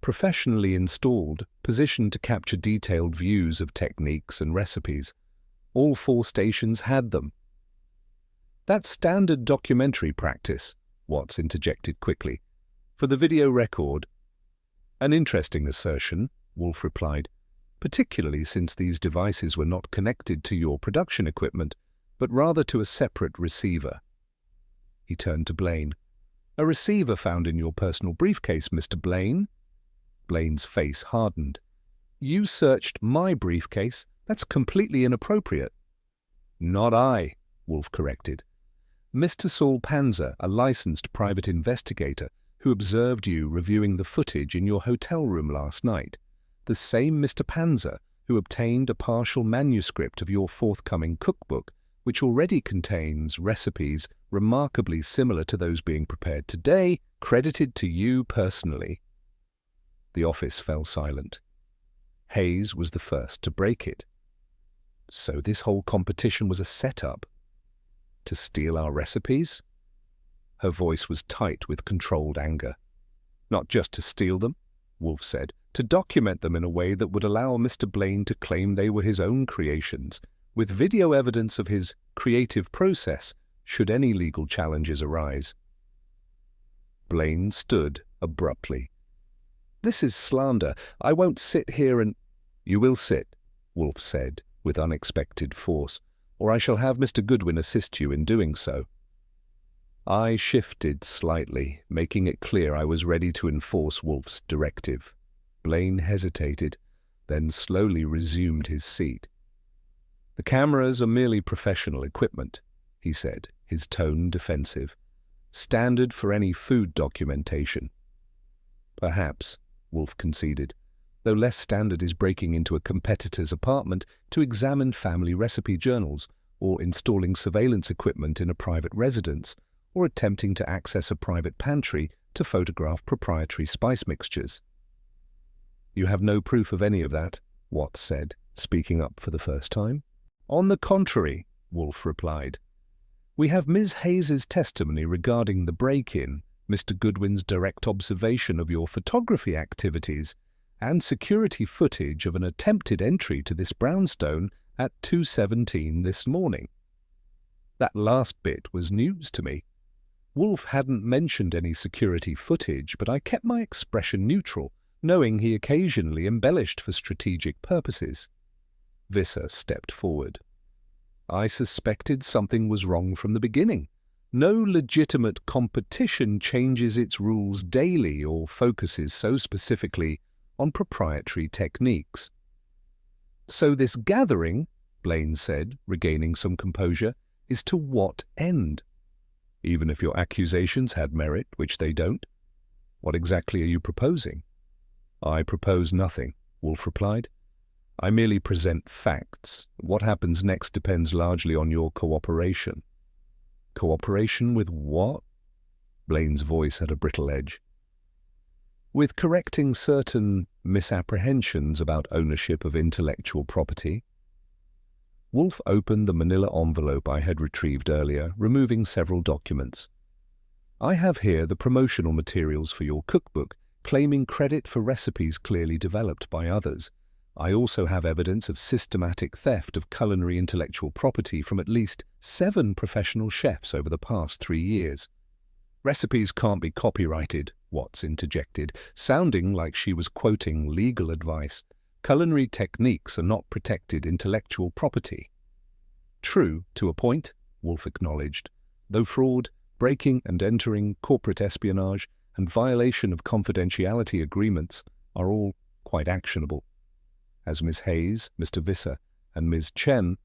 "Professionally installed, positioned to capture detailed views of techniques and recipes. All four stations had them." "That's standard documentary practice," Watts interjected quickly. "For the video record." "An interesting assertion," Wolfe replied, "particularly since these devices were not connected to your production equipment, but rather to a separate receiver." He turned to Blaine. "A receiver found in your personal briefcase, Mr. Blaine?" Blaine's face hardened. "You searched my briefcase? That's completely inappropriate." "Not I," Wolfe corrected. "Mr. Saul Panzer, a licensed private investigator who observed you reviewing the footage in your hotel room last night. The same Mr. Panzer who obtained a partial manuscript of your forthcoming cookbook, which already contains recipes remarkably similar to those being prepared today, credited to you personally." The office fell silent. Hayes was the first to break it. "So this whole competition was a setup? To steal our recipes?" Her voice was tight with controlled anger. "Not just to steal them," Wolfe said, "to document them in a way that would allow Mr. Blaine to claim they were his own creations, with video evidence of his creative process should any legal challenges arise. Blaine stood abruptly. "This is slander. I won't sit here and—" "You will sit," Wolfe said, with unexpected force, "or I shall have Mr. Goodwin assist you in doing so." I shifted slightly, making it clear I was ready to enforce Wolfe's directive. Blaine hesitated, then slowly resumed his seat. "The cameras are merely professional equipment," he said, his tone defensive. "Standard for any food documentation." "Perhaps," Wolfe conceded, "though less standard is breaking into a competitor's apartment to examine family recipe journals, or installing surveillance equipment in a private residence, or attempting to access a private pantry to photograph proprietary spice mixtures." "You have no proof of any of that," Watts said, speaking up for the first time. "On the contrary," Wolfe replied. "We have Ms. Hayes's testimony regarding the break-in, Mr. Goodwin's direct observation of your photography activities, and security footage of an attempted entry to this brownstone at 2:17 this morning." That last bit was news to me. Wolfe hadn't mentioned any security footage, but I kept my expression neutral, knowing he occasionally embellished for strategic purposes. Visser stepped forward. "I suspected something was wrong from the beginning. No legitimate competition changes its rules daily or focuses so specifically on proprietary techniques." "So this gathering," Blaine said, regaining some composure, "is to what end?" "Even if your accusations had merit, which they don't. What exactly are you proposing?" "I propose nothing," Wolfe replied. "I merely present facts. What happens next depends largely on your cooperation." "Cooperation with what?" Blaine's voice had a brittle edge. "With correcting certain misapprehensions about ownership of intellectual property." Wolfe opened the manila envelope I had retrieved earlier, removing several documents. "I have here the promotional materials for your cookbook, claiming credit for recipes clearly developed by others. I also have evidence of systematic theft of culinary intellectual property from at least 7 professional chefs over the past 3 years. "Recipes can't be copyrighted," Watts interjected, sounding like she was quoting legal advice. "Culinary techniques are not protected intellectual property." "True, to a point," Wolfe acknowledged, "though fraud, breaking and entering, corporate espionage, and violation of confidentiality agreements are all quite actionable. As Miss Hayes, Mr. Visser, and Ms. Chen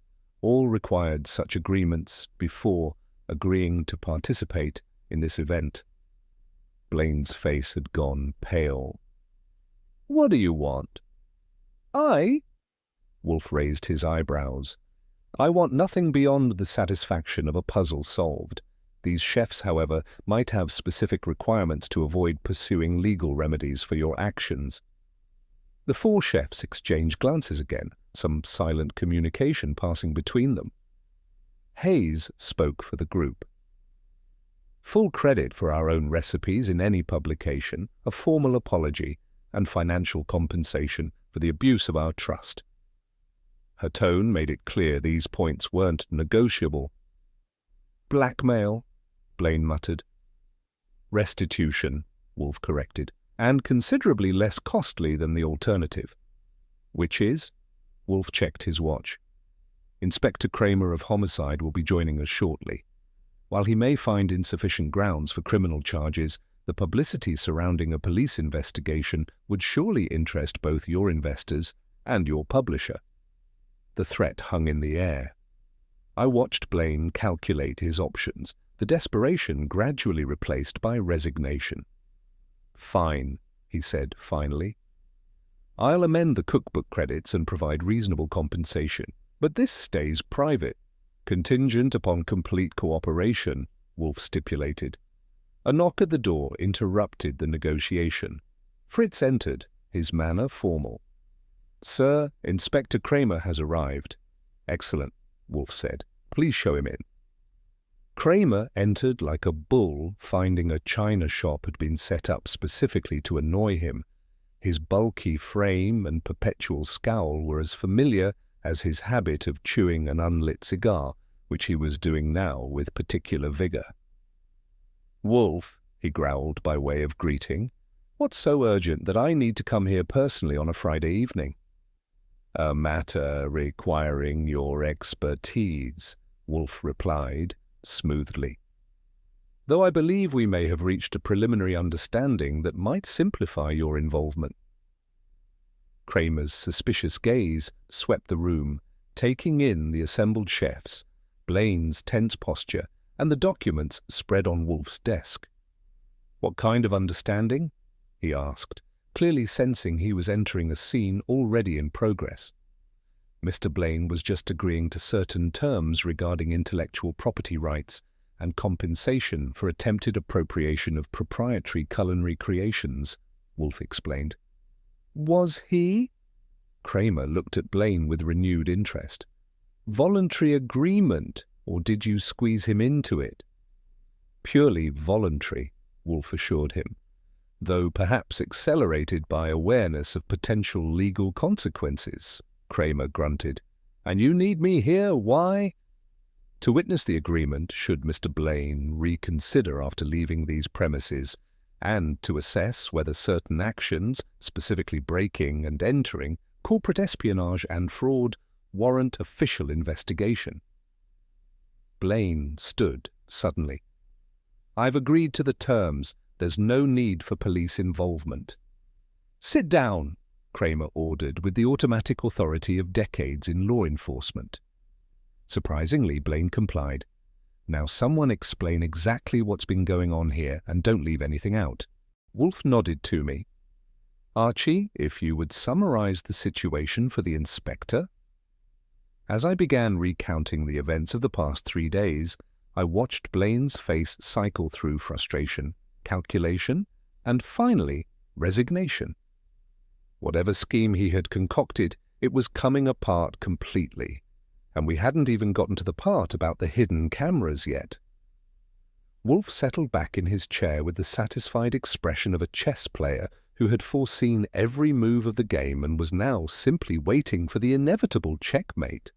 all required such agreements before agreeing to participate in this event." Blaine's face had gone pale. "What do you want?" "I?" Wolfe raised his eyebrows. "I want nothing beyond the satisfaction of a puzzle solved. These chefs, however, might have specific requirements to avoid pursuing legal remedies for your actions." The 4 chefs exchanged glances again, some silent communication passing between them. Hayes spoke for the group. "Full credit for our own recipes in any publication, a formal apology, and financial compensation for the abuse of our trust." Her tone made it clear these points weren't negotiable. "Blackmail," Blaine muttered. "Restitution," Wolfe corrected, "and considerably less costly than the alternative." "Which is?" Wolfe checked his watch. "Inspector Kramer of Homicide will be joining us shortly. While he may find insufficient grounds for criminal charges, the publicity surrounding a police investigation would surely interest both your investors and your publisher." The threat hung in the air. I watched Blaine calculate his options, the desperation gradually replaced by resignation. "Fine," he said finally. "I'll amend the cookbook credits and provide reasonable compensation, but this stays private. Contingent upon complete cooperation," Wolfe stipulated. A knock at the door interrupted the negotiation. Fritz entered, his manner formal. "Sir, Inspector Kramer has arrived." "Excellent," Wolfe said. "Please show him in." Kramer entered like a bull, finding a china shop had been set up specifically to annoy him. His bulky frame and perpetual scowl were as familiar as his habit of chewing an unlit cigar, which he was doing now with particular vigor. "Wolfe," he growled by way of greeting, "what's so urgent that I need to come here personally on a Friday evening?" "A matter requiring your expertise," Wolfe replied, smoothly. "Though I believe we may have reached a preliminary understanding that might simplify your involvement." Kramer's suspicious gaze swept the room, taking in the assembled chefs, Blaine's tense posture, and the documents spread on Wolfe's desk. "What kind of understanding?" he asked, clearly sensing he was entering a scene already in progress. Mr. Blaine was just agreeing to certain terms regarding intellectual property rights and compensation for attempted appropriation of proprietary culinary creations, Wolfe explained. "Was he?" Kramer looked at Blaine with renewed interest. "Voluntary agreement, or did you squeeze him into it?" "Purely voluntary," Wolfe assured him, "though perhaps accelerated by awareness of potential legal consequences," Kramer grunted. "And you need me here, why?" "To witness the agreement, should Mr. Blaine reconsider after leaving these premises, and to assess whether certain actions, specifically breaking and entering, corporate espionage and fraud, warrant official investigation." Blaine stood suddenly. "I've agreed to the terms. There's no need for police involvement." "Sit down," Kramer ordered with the automatic authority of decades in law enforcement. Surprisingly, Blaine complied. "Now someone explain exactly what's been going on here, and don't leave anything out." Wolfe nodded to me. "Archie, if you would summarize the situation for the inspector." As I began recounting the events of the past 3 days, I watched Blaine's face cycle through frustration, calculation, and finally, resignation. Whatever scheme he had concocted, it was coming apart completely, and we hadn't even gotten to the part about the hidden cameras yet. Wolfe settled back in his chair with the satisfied expression of a chess player who had foreseen every move of the game and was now simply waiting for the inevitable checkmate.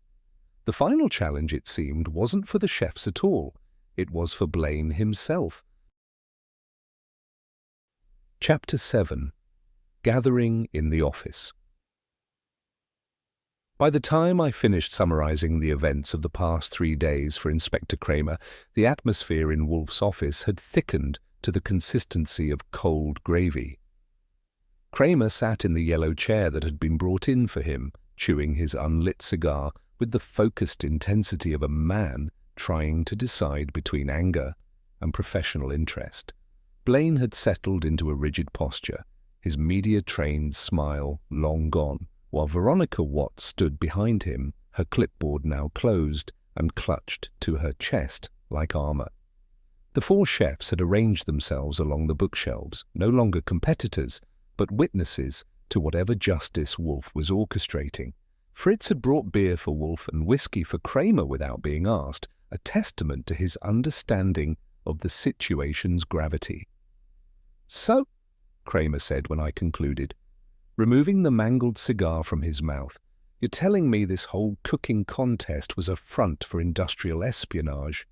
The final challenge, it seemed, wasn't for the chefs at all. It was for Blaine himself. Chapter 7. Gathering in the Office. By the time I finished summarizing the events of the past 3 days for Inspector Kramer, the atmosphere in Wolfe's office had thickened to the consistency of cold gravy. Kramer sat in the yellow chair that had been brought in for him, chewing his unlit cigar with the focused intensity of a man trying to decide between anger and professional interest. Blaine had settled into a rigid posture, his media-trained smile long gone, while Veronica Watt stood behind him, her clipboard now closed and clutched to her chest like armor. The 4 chefs had arranged themselves along the bookshelves, no longer competitors, but witnesses to whatever justice Wolfe was orchestrating. Fritz had brought beer for Wolfe and whiskey for Kramer without being asked, a testament to his understanding of the situation's gravity. "So," Kramer said when I concluded, removing the mangled cigar from his mouth, "you're telling me this whole cooking contest was a front for industrial espionage?"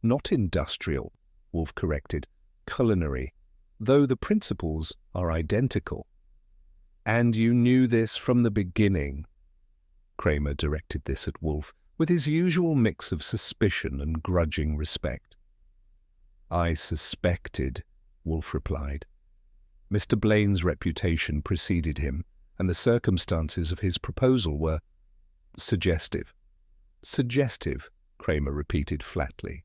"Not industrial," Wolfe corrected, "culinary, though the principles are identical." "And you knew this from the beginning?" Kramer directed this at Wolfe with his usual mix of suspicion and grudging respect. "I suspected," Wolfe replied. Mr. Blaine's reputation preceded him, and the circumstances of his proposal were suggestive. "Suggestive," Kramer repeated flatly.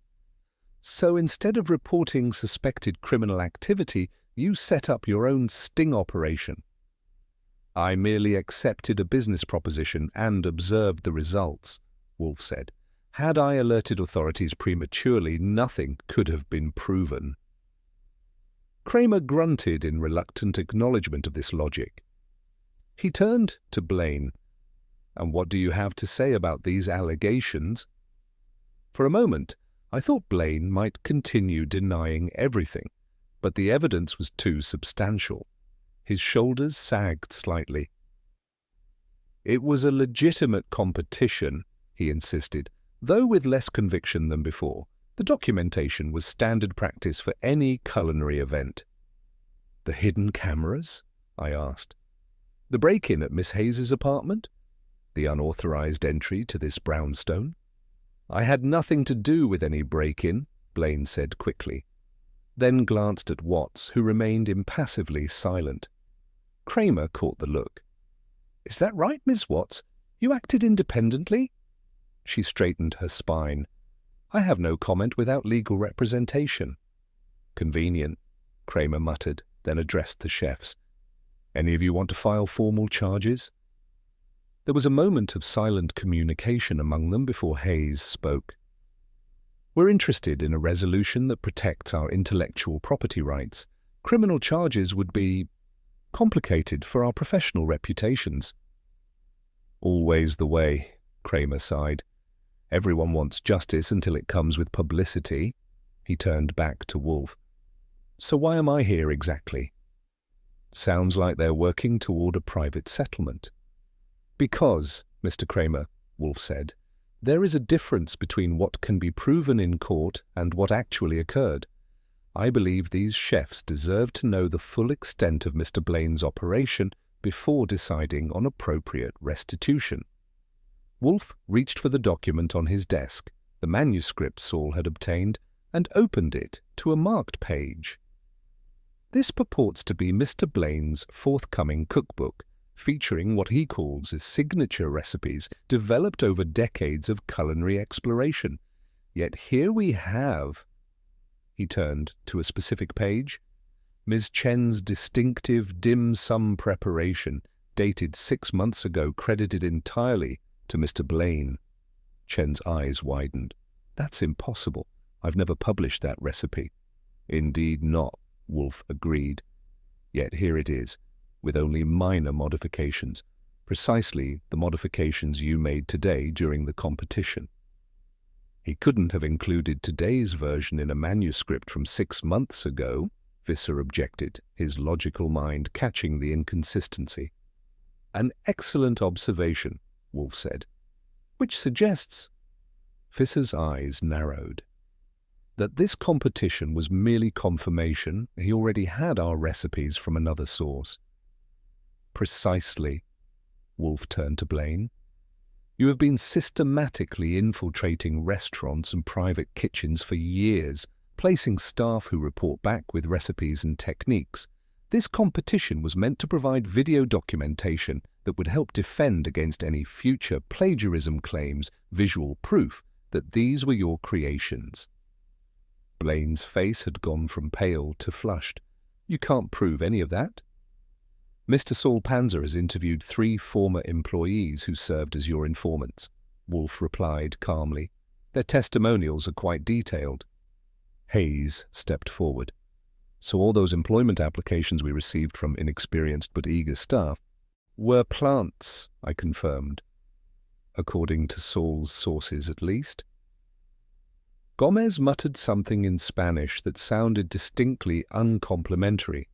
"So instead of reporting suspected criminal activity, you set up your own sting operation?" "I merely accepted a business proposition and observed the results," Wolfe said. "Had I alerted authorities prematurely, nothing could have been proven." Kramer grunted in reluctant acknowledgement of this logic. He turned to Blaine. "And what do you have to say about these allegations?" For a moment, I thought Blaine might continue denying everything, but the evidence was too substantial. His shoulders sagged slightly. "It was a legitimate competition," he insisted, Though with less conviction than before, the documentation was standard practice for any culinary event. "The hidden cameras?" I asked. "The break-in at Miss Hayes's apartment? The unauthorized entry to this brownstone?" "I had nothing to do with any break-in," Blaine said quickly, then glanced at Watts, who remained impassively silent. Kramer caught the look. "Is that right, Miss Watts? You acted independently?" She straightened her spine. "I have no comment without legal representation." "Convenient," Kramer muttered, then addressed the chefs. "Any of you want to file formal charges?" There was a moment of silent communication among them before Hayes spoke. "We're interested in a resolution that protects our intellectual property rights. Criminal charges would be complicated for our professional reputations." "Always the way," Kramer sighed. "Everyone wants justice until it comes with publicity." He turned back to Wolfe. "So why am I here exactly?" "Sounds like they're working toward a private settlement." "Because, Mr. Kramer," Wolfe said, "there is a difference between what can be proven in court and what actually occurred. I believe these chefs deserve to know the full extent of Mr. Blaine's operation before deciding on appropriate restitution." Wolfe reached for the document on his desk, the manuscript Saul had obtained, and opened it to a marked page. "This purports to be Mr. Blaine's forthcoming cookbook, featuring what he calls his signature recipes developed over decades of culinary exploration. Yet here we have," he turned to a specific page, "Ms. Chen's distinctive dim sum preparation, dated 6 months ago, credited entirely to Mr. Blaine." Chen's eyes widened. "That's impossible. I've never published that recipe." "Indeed not," Wolfe agreed. "Yet here it is, with only minor modifications, precisely the modifications you made today during the competition." "He couldn't have included today's version in a manuscript from 6 months ago," Visser objected, his logical mind catching the inconsistency. "An excellent observation," Wolfe said. "Which suggests—" Visser's eyes narrowed. "That this competition was merely confirmation he already had our recipes from another source." "Precisely." Wolfe turned to Blaine. "You have been systematically infiltrating restaurants and private kitchens for years, placing staff who report back with recipes and techniques. This competition was meant to provide video documentation that would help defend against any future plagiarism claims, visual proof that these were your creations." Blaine's face had gone from pale to flushed. "You can't prove any of that." "Mr. Saul Panzer has interviewed 3 former employees who served as your informants," Wolfe replied calmly. "Their testimonials are quite detailed." Hayes stepped forward. "So all those employment applications we received from inexperienced but eager staff were plants," I confirmed. "According to Saul's sources, at least." Gomez muttered something in Spanish that sounded distinctly uncomplimentary.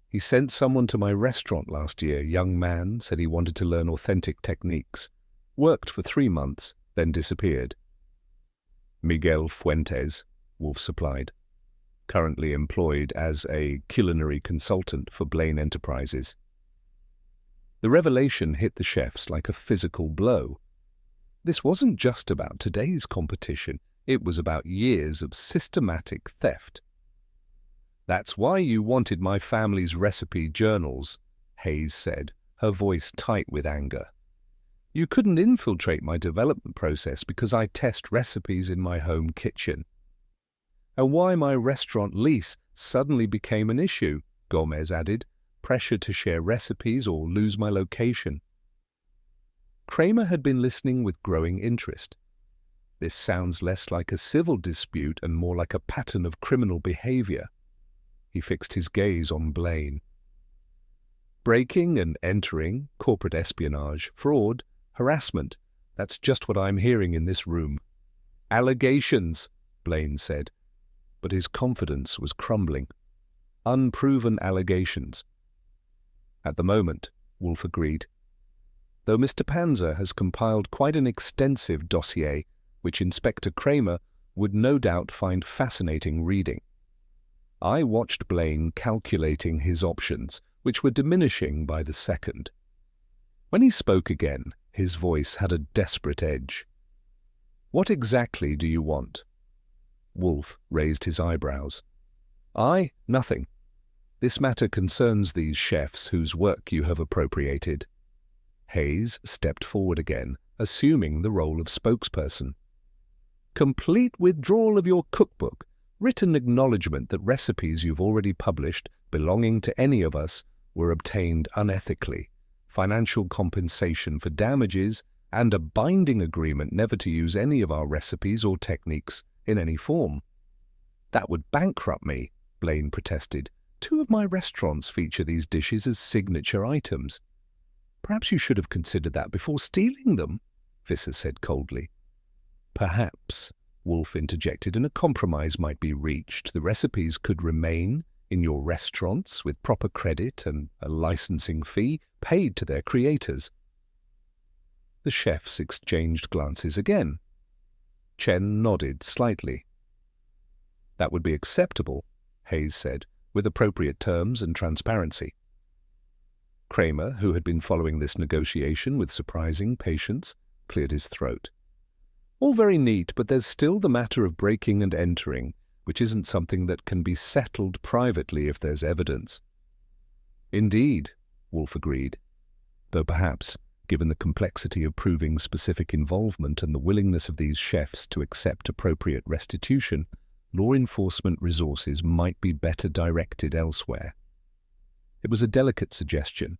"He sent someone to my restaurant last year, young man, said he wanted to learn authentic techniques. Worked for 3 months, then disappeared." "Miguel Fuentes," Wolfe supplied. "Currently employed as a culinary consultant for Blaine Enterprises." The revelation hit the chefs like a physical blow. This wasn't just about today's competition. It was about years of systematic theft. "That's why you wanted my family's recipe journals," Hayes said, her voice tight with anger. "You couldn't infiltrate my development process because I test recipes in my home kitchen." "And why my restaurant lease suddenly became an issue," Gomez added. "Pressure to share recipes or lose my location." Kramer had been listening with growing interest. "This sounds less like a civil dispute and more like a pattern of criminal behavior." He fixed his gaze on Blaine. "Breaking and entering, corporate espionage, fraud, harassment. That's just what I'm hearing in this room." "Allegations," Blaine said, but his confidence was crumbling. "Unproven allegations." "At the moment," Wolfe agreed. though Mr. Panzer has compiled quite an extensive dossier which Inspector Kramer would no doubt find fascinating reading. I watched Blaine calculating his options, which were diminishing by the second. When he spoke again, his voice had a desperate edge. "What exactly do you want?" Wolfe raised his eyebrows. Nothing. This matter concerns these chefs whose work you have appropriated." Hayes stepped forward again, assuming the role of spokesperson. "Complete withdrawal of your cookbook, written acknowledgement that recipes you've already published belonging to any of us were obtained unethically, financial compensation for damages, and a binding agreement never to use any of our recipes or techniques in any form." "That would bankrupt me," Blaine protested. "Two of my restaurants feature these dishes as signature items." "Perhaps you should have considered that before stealing them," Visser said coldly. "Perhaps," Wolfe interjected, "and a compromise might be reached. The recipes could remain in your restaurants with proper credit and a licensing fee paid to their creators." The chefs exchanged glances again. Chen nodded slightly. "That would be acceptable," Hayes said, "with appropriate terms and transparency." Kramer, who had been following this negotiation with surprising patience, cleared his throat. "All very neat, but there's still the matter of breaking and entering, which isn't something that can be settled privately if there's evidence." "Indeed," Wolfe agreed, though perhaps, given the complexity of proving specific involvement and the willingness of these chefs to accept appropriate restitution, law enforcement resources might be better directed elsewhere. It was a delicate suggestion,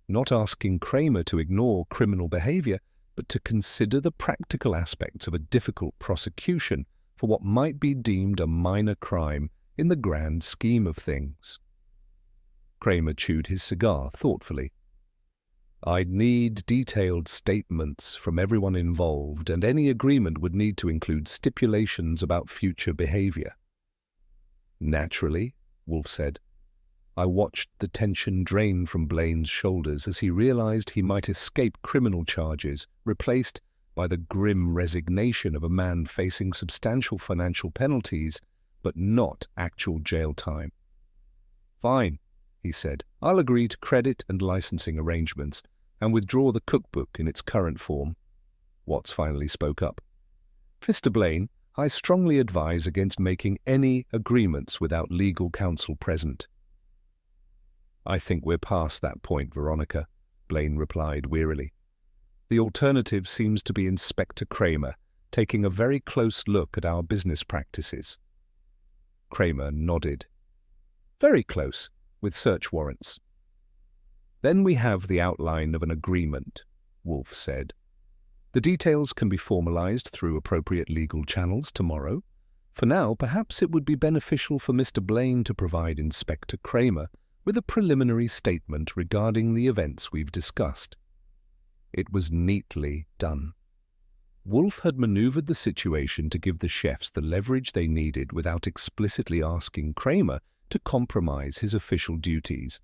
not asking Kramer to ignore criminal behavior, but to consider the practical aspects of a difficult prosecution for what might be deemed a minor crime in the grand scheme of things. Kramer chewed his cigar thoughtfully. "I'd need detailed statements from everyone involved, and any agreement would need to include stipulations about future behavior." "Naturally," Wolfe said. I watched the tension drain from Blaine's shoulders as he realized he might escape criminal charges, replaced by the grim resignation of a man facing substantial financial penalties, but not actual jail time. "Fine," he said. "I'll agree to credit and licensing arrangements and withdraw the cookbook in its current form." Watts finally spoke up. "Mr. Blaine, I strongly advise against making any agreements without legal counsel present." "I think we're past that point, Veronica," Blaine replied wearily. "The alternative seems to be Inspector Kramer taking a very close look at our business practices." Kramer nodded. "Very close, with search warrants." "Then we have the outline of an agreement," Wolfe said. "The details can be formalized through appropriate legal channels tomorrow. For now, perhaps it would be beneficial for Mr. Blaine to provide Inspector Kramer with a preliminary statement regarding the events we've discussed." It was neatly done. Wolfe had maneuvered the situation to give the chefs the leverage they needed without explicitly asking Kramer to compromise his official duties.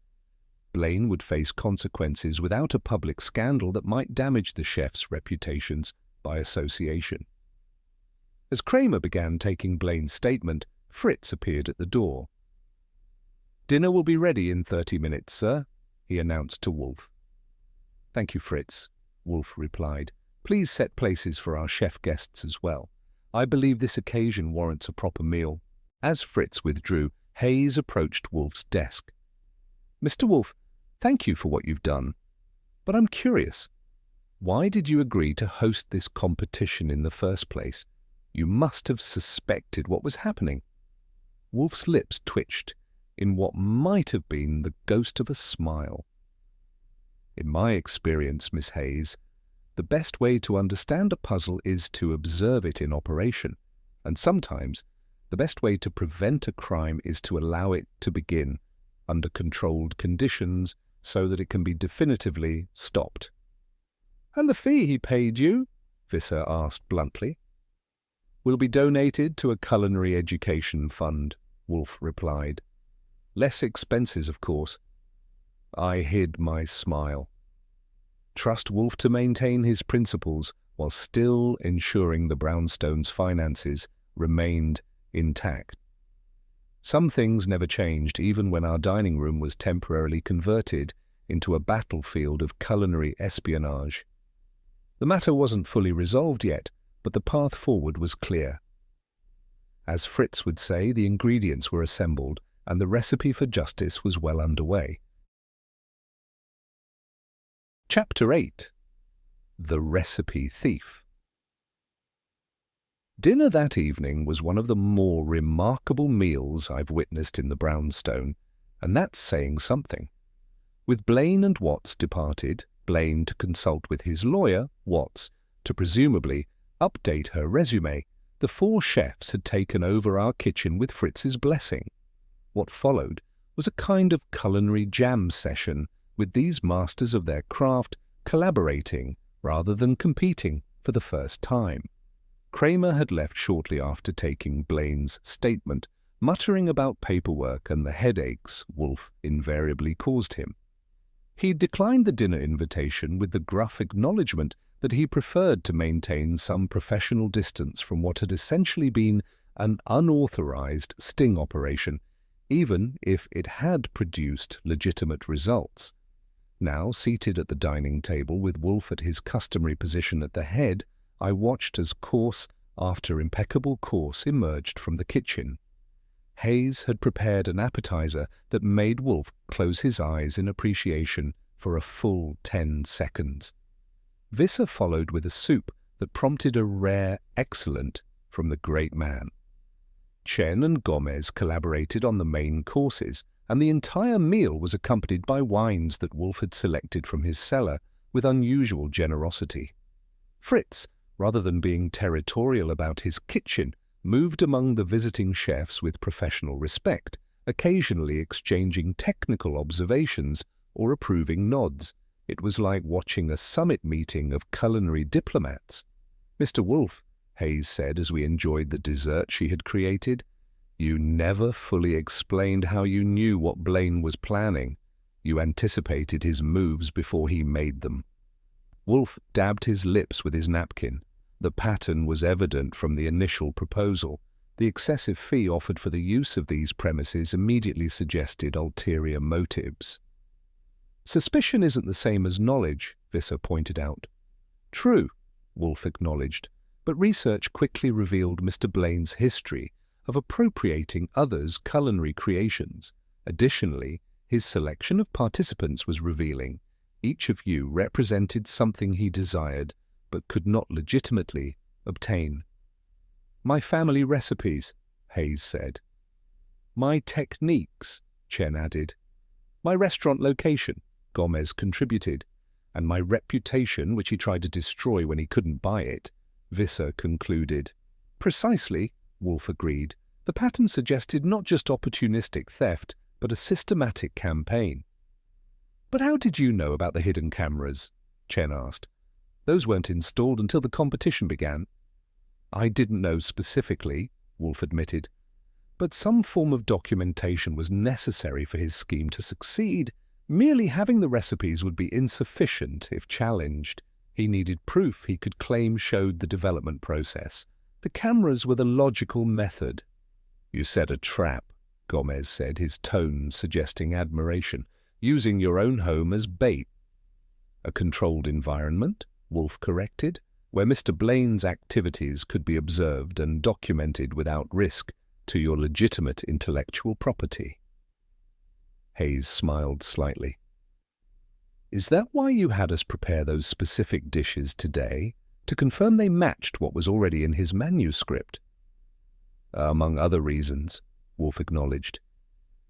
Blaine would face consequences without a public scandal that might damage the chefs' reputations by association. As Kramer began taking Blaine's statement, Fritz appeared at the door. "Dinner will be ready in 30 minutes, sir," he announced to Wolfe. "Thank you, Fritz," Wolfe replied. "Please set places for our chef guests as well. I believe this occasion warrants a proper meal." As Fritz withdrew, Hayes approached Wolfe's desk. "Mr. Wolfe, thank you for what you've done. But I'm curious. Why did you agree to host this competition in the first place? You must have suspected what was happening." Wolfe's lips twitched in what might have been the ghost of a smile. "In my experience, Miss Hayes, the best way to understand a puzzle is to observe it in operation, and sometimes the best way to prevent a crime is to allow it to begin under controlled conditions so that it can be definitively stopped." "And the fee he paid you?" Visser asked bluntly. "Will be donated to a culinary education fund," Wolfe replied. "Less expenses, of course." I hid my smile. trust Wolfe to maintain his principles while still ensuring the brownstone's finances remained intact. Some things never changed, even when our dining room was temporarily converted into a battlefield of culinary espionage. The matter wasn't fully resolved yet, but the path forward was clear. As Fritz would say, the ingredients were assembled, and the recipe for justice was well underway. Chapter 8. The Recipe Thief. Dinner that evening was one of the more remarkable meals I've witnessed in the brownstone, and that's saying something. With Blaine and Watts departed, Blaine to consult with his lawyer, Watts, to presumably update her resume, the four chefs had taken over our kitchen with Fritz's blessing. What followed was a kind of culinary jam session, with these masters of their craft collaborating rather than competing for the first time. Kramer had left shortly after taking Blaine's statement, muttering about paperwork and the headaches Wolfe invariably caused him. He declined the dinner invitation with the gruff acknowledgement that he preferred to maintain some professional distance from what had essentially been an unauthorized sting operation, even if it had produced legitimate results. Now, seated at the dining table with Wolfe at his customary position at the head, I watched as course after impeccable course emerged from the kitchen. Hayes had prepared an appetizer that made Wolfe close his eyes in appreciation for a full 10 seconds. Visser followed with a soup that prompted a rare excellent from the great man. Chen and Gomez collaborated on the main courses, and the entire meal was accompanied by wines that Wolfe had selected from his cellar with unusual generosity. Fritz, rather than being territorial about his kitchen, moved among the visiting chefs with professional respect, occasionally exchanging technical observations or approving nods. It was like watching a summit meeting of culinary diplomats. "Mr. Wolfe," Hayes said as we enjoyed the dessert she had created, "you never fully explained how you knew what Blaine was planning. You anticipated his moves before he made them." Wolfe dabbed his lips with his napkin. The pattern was evident from the initial proposal. The excessive fee offered for the use of these premises immediately suggested ulterior motives. "Suspicion isn't the same as knowledge," Visser pointed out. "True," Wolfe acknowledged, but research quickly revealed Mr. Blaine's history of appropriating others' culinary creations. Additionally, his selection of participants was revealing. Each of you represented something he desired, but could not legitimately obtain. "My family recipes," Hayes said. "My techniques," Chen added. "My restaurant location," Gomez contributed. "And my reputation, which he tried to destroy when he couldn't buy it," Visser concluded. "Precisely," Wolfe agreed. "The pattern suggested not just opportunistic theft, but a systematic campaign." "But how did you know about the hidden cameras?" Chen asked. "Those weren't installed until the competition began." "I didn't know specifically," Wolfe admitted. "But some form of documentation was necessary for his scheme to succeed. Merely having the recipes would be insufficient if challenged. He needed proof he could claim showed the development process. The cameras were the logical method." "You set a trap," Gomez said, his tone suggesting admiration, "using your own home as bait." "A controlled environment," Wolfe corrected, "where Mr. Blaine's activities could be observed and documented without risk to your legitimate intellectual property." Hayes smiled slightly. "Is that why you had us prepare those specific dishes today, to confirm they matched what was already in his manuscript?" "Among other reasons," Wolfe acknowledged.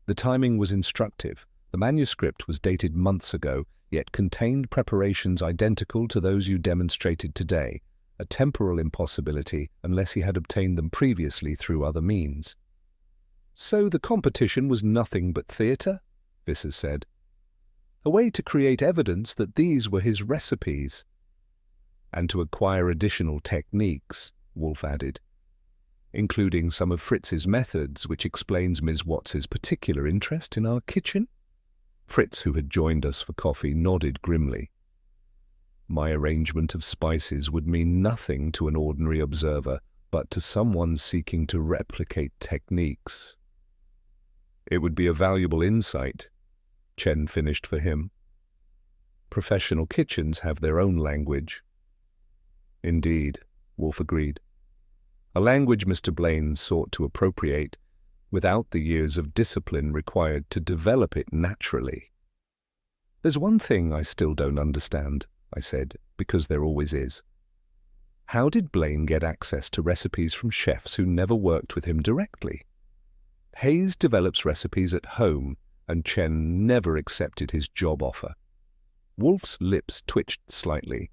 "The timing was instructive. The manuscript was dated months ago, yet contained preparations identical to those you demonstrated today, a temporal impossibility unless he had obtained them previously through other means." "So the competition was nothing but theatre?" Visser said. "A way to create evidence that these were his recipes." "And to acquire additional techniques," Wolfe added, "including some of Fritz's methods, which explains Ms. Watts's particular interest in our kitchen." Fritz, who had joined us for coffee, nodded grimly. My arrangement of spices would mean nothing to an ordinary observer, but to someone seeking to replicate techniques. It would be a valuable insight, Chen finished for him. Professional kitchens have their own language. Indeed, Wolfe agreed. A language Mr. Blaine sought to appropriate without the years of discipline required to develop it naturally. There's one thing I still don't understand, I said, because there always is. How did Blaine get access to recipes from chefs who never worked with him directly? Hayes develops recipes at home, and Chen never accepted his job offer. Wolfe's lips twitched slightly.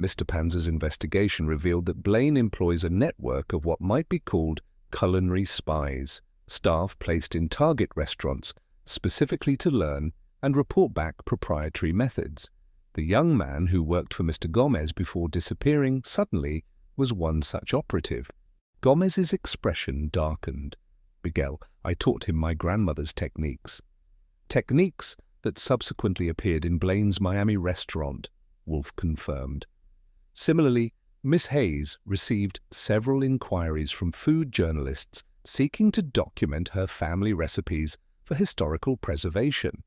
Mr. Panzer's investigation revealed that Blaine employs a network of what might be called culinary spies, staff placed in target restaurants specifically to learn and report back proprietary methods. The young man who worked for Mr. Gomez before disappearing suddenly was one such operative. Gomez's expression darkened. Miguel, I taught him my grandmother's techniques. Techniques that subsequently appeared in Blaine's Miami restaurant, Wolfe confirmed. Similarly, Miss Hayes received several inquiries from food journalists seeking to document her family recipes for historical preservation.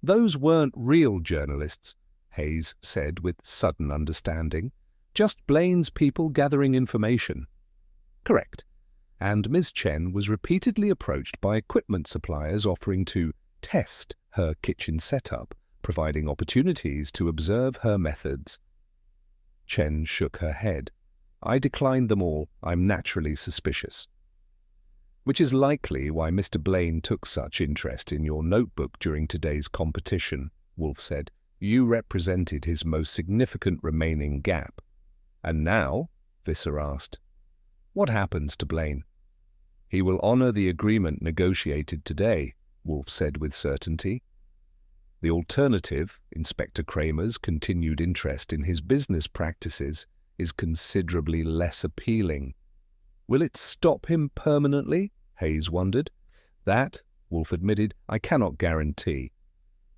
Those weren't real journalists, Hayes said with sudden understanding. Just Blaine's people gathering information. Correct. And Ms. Chen was repeatedly approached by equipment suppliers offering to test her kitchen setup, providing opportunities to observe her methods. Chen shook her head. I declined them all. I'm naturally suspicious. Which is likely why Mr. Blaine took such interest in your notebook during today's competition, Wolfe said. You represented his most significant remaining gap. And now, Visser asked, what happens to Blaine? He will honor the agreement negotiated today, Wolfe said with certainty. The alternative, Inspector Kramer's continued interest in his business practices, is considerably less appealing. Will it stop him permanently? Hayes wondered. That, Wolfe admitted, I cannot guarantee.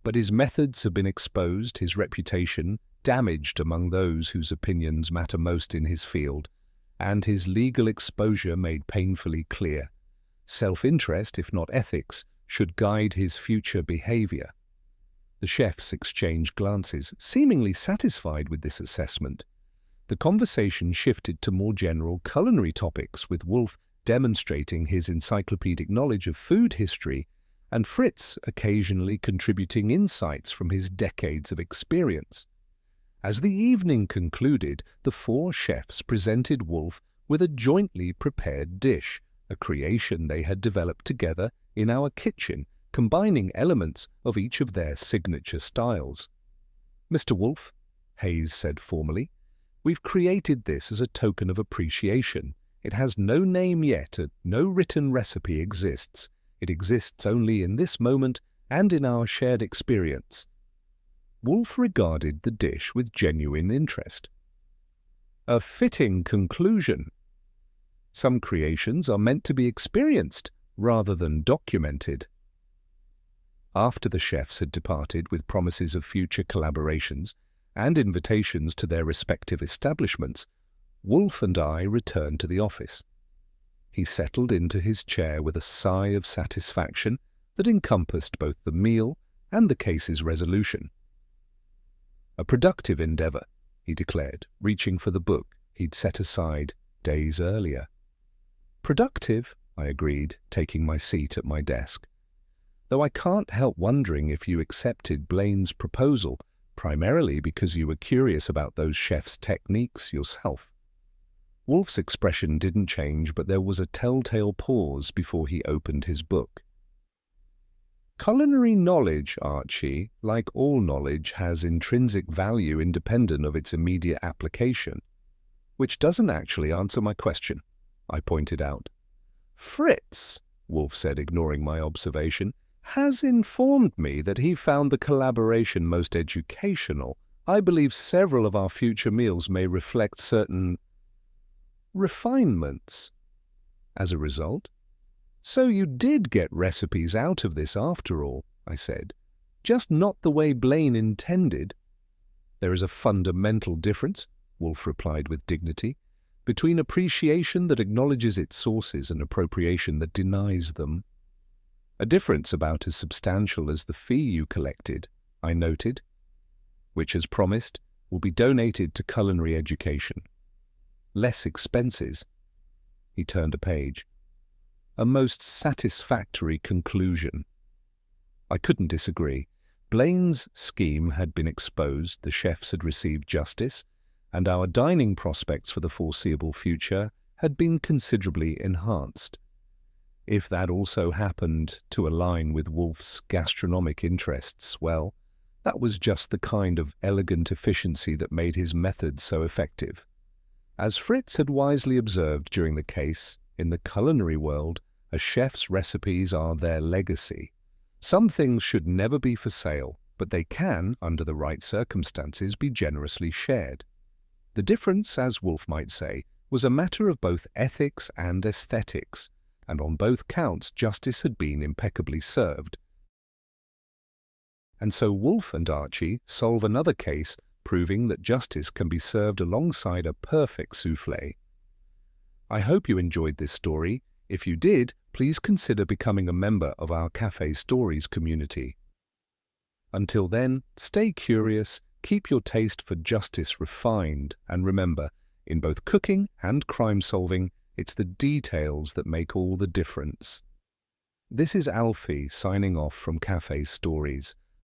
But his methods have been exposed, his reputation damaged among those whose opinions matter most in his field, and his legal exposure made painfully clear. Self-interest, if not ethics, should guide his future behavior. The chefs exchanged glances, seemingly satisfied with this assessment. The conversation shifted to more general culinary topics, with Wolfe demonstrating his encyclopedic knowledge of food history and Fritz occasionally contributing insights from his decades of experience. As the evening concluded, the four chefs presented Wolfe with a jointly prepared dish, a creation they had developed together in our kitchen, combining elements of each of their signature styles. Mr. Wolfe, Hayes said formally, we've created this as a token of appreciation. It has no name yet, and no written recipe exists. It exists only in this moment and in our shared experience. Wolfe regarded the dish with genuine interest. A fitting conclusion. Some creations are meant to be experienced rather than documented. After the chefs had departed with promises of future collaborations and invitations to their respective establishments, Wolfe and I returned to the office. He settled into his chair with a sigh of satisfaction that encompassed both the meal and the case's resolution. A productive endeavor, he declared, reaching for the book he'd set aside days earlier. Productive, I agreed, taking my seat at my desk. Though I can't help wondering if you accepted Blaine's proposal primarily because you were curious about those chefs' techniques yourself. Wolfe's expression didn't change, but there was a telltale pause before he opened his book. Culinary knowledge, Archie, like all knowledge, has intrinsic value independent of its immediate application, which doesn't actually answer my question, I pointed out. Fritz, Wolfe said, ignoring my observation, has informed me that he found the collaboration most educational. I believe several of our future meals may reflect certain refinements. As a result, so you did get recipes out of this after all, I said, just not the way Blaine intended. There is a fundamental difference, Wolfe replied with dignity, between appreciation that acknowledges its sources and appropriation that denies them. A difference about as substantial as the fee you collected, I noted, which, as promised, will be donated to culinary education. Less expenses. He turned a page. A most satisfactory conclusion. I couldn't disagree. Blaine's scheme had been exposed, the chefs had received justice, and our dining prospects for the foreseeable future had been considerably enhanced. If that also happened to align with Wolfe's gastronomic interests, well, that was just the kind of elegant efficiency that made his methods so effective. As Fritz had wisely observed during the case, in the culinary world, a chef's recipes are their legacy. Some things should never be for sale, but they can, under the right circumstances, be generously shared. The difference, as Wolfe might say, was a matter of both ethics and aesthetics, and on both counts justice had been impeccably served. And so Wolfe and Archie solve another case proving that justice can be served alongside a perfect soufflé. I hope you enjoyed this story. If you did, please consider becoming a member of our Café Stories community. Until then, stay curious, keep your taste for justice refined, and remember, in both cooking and crime solving, it's the details that make all the difference. This is Alfie signing off from Café Stories.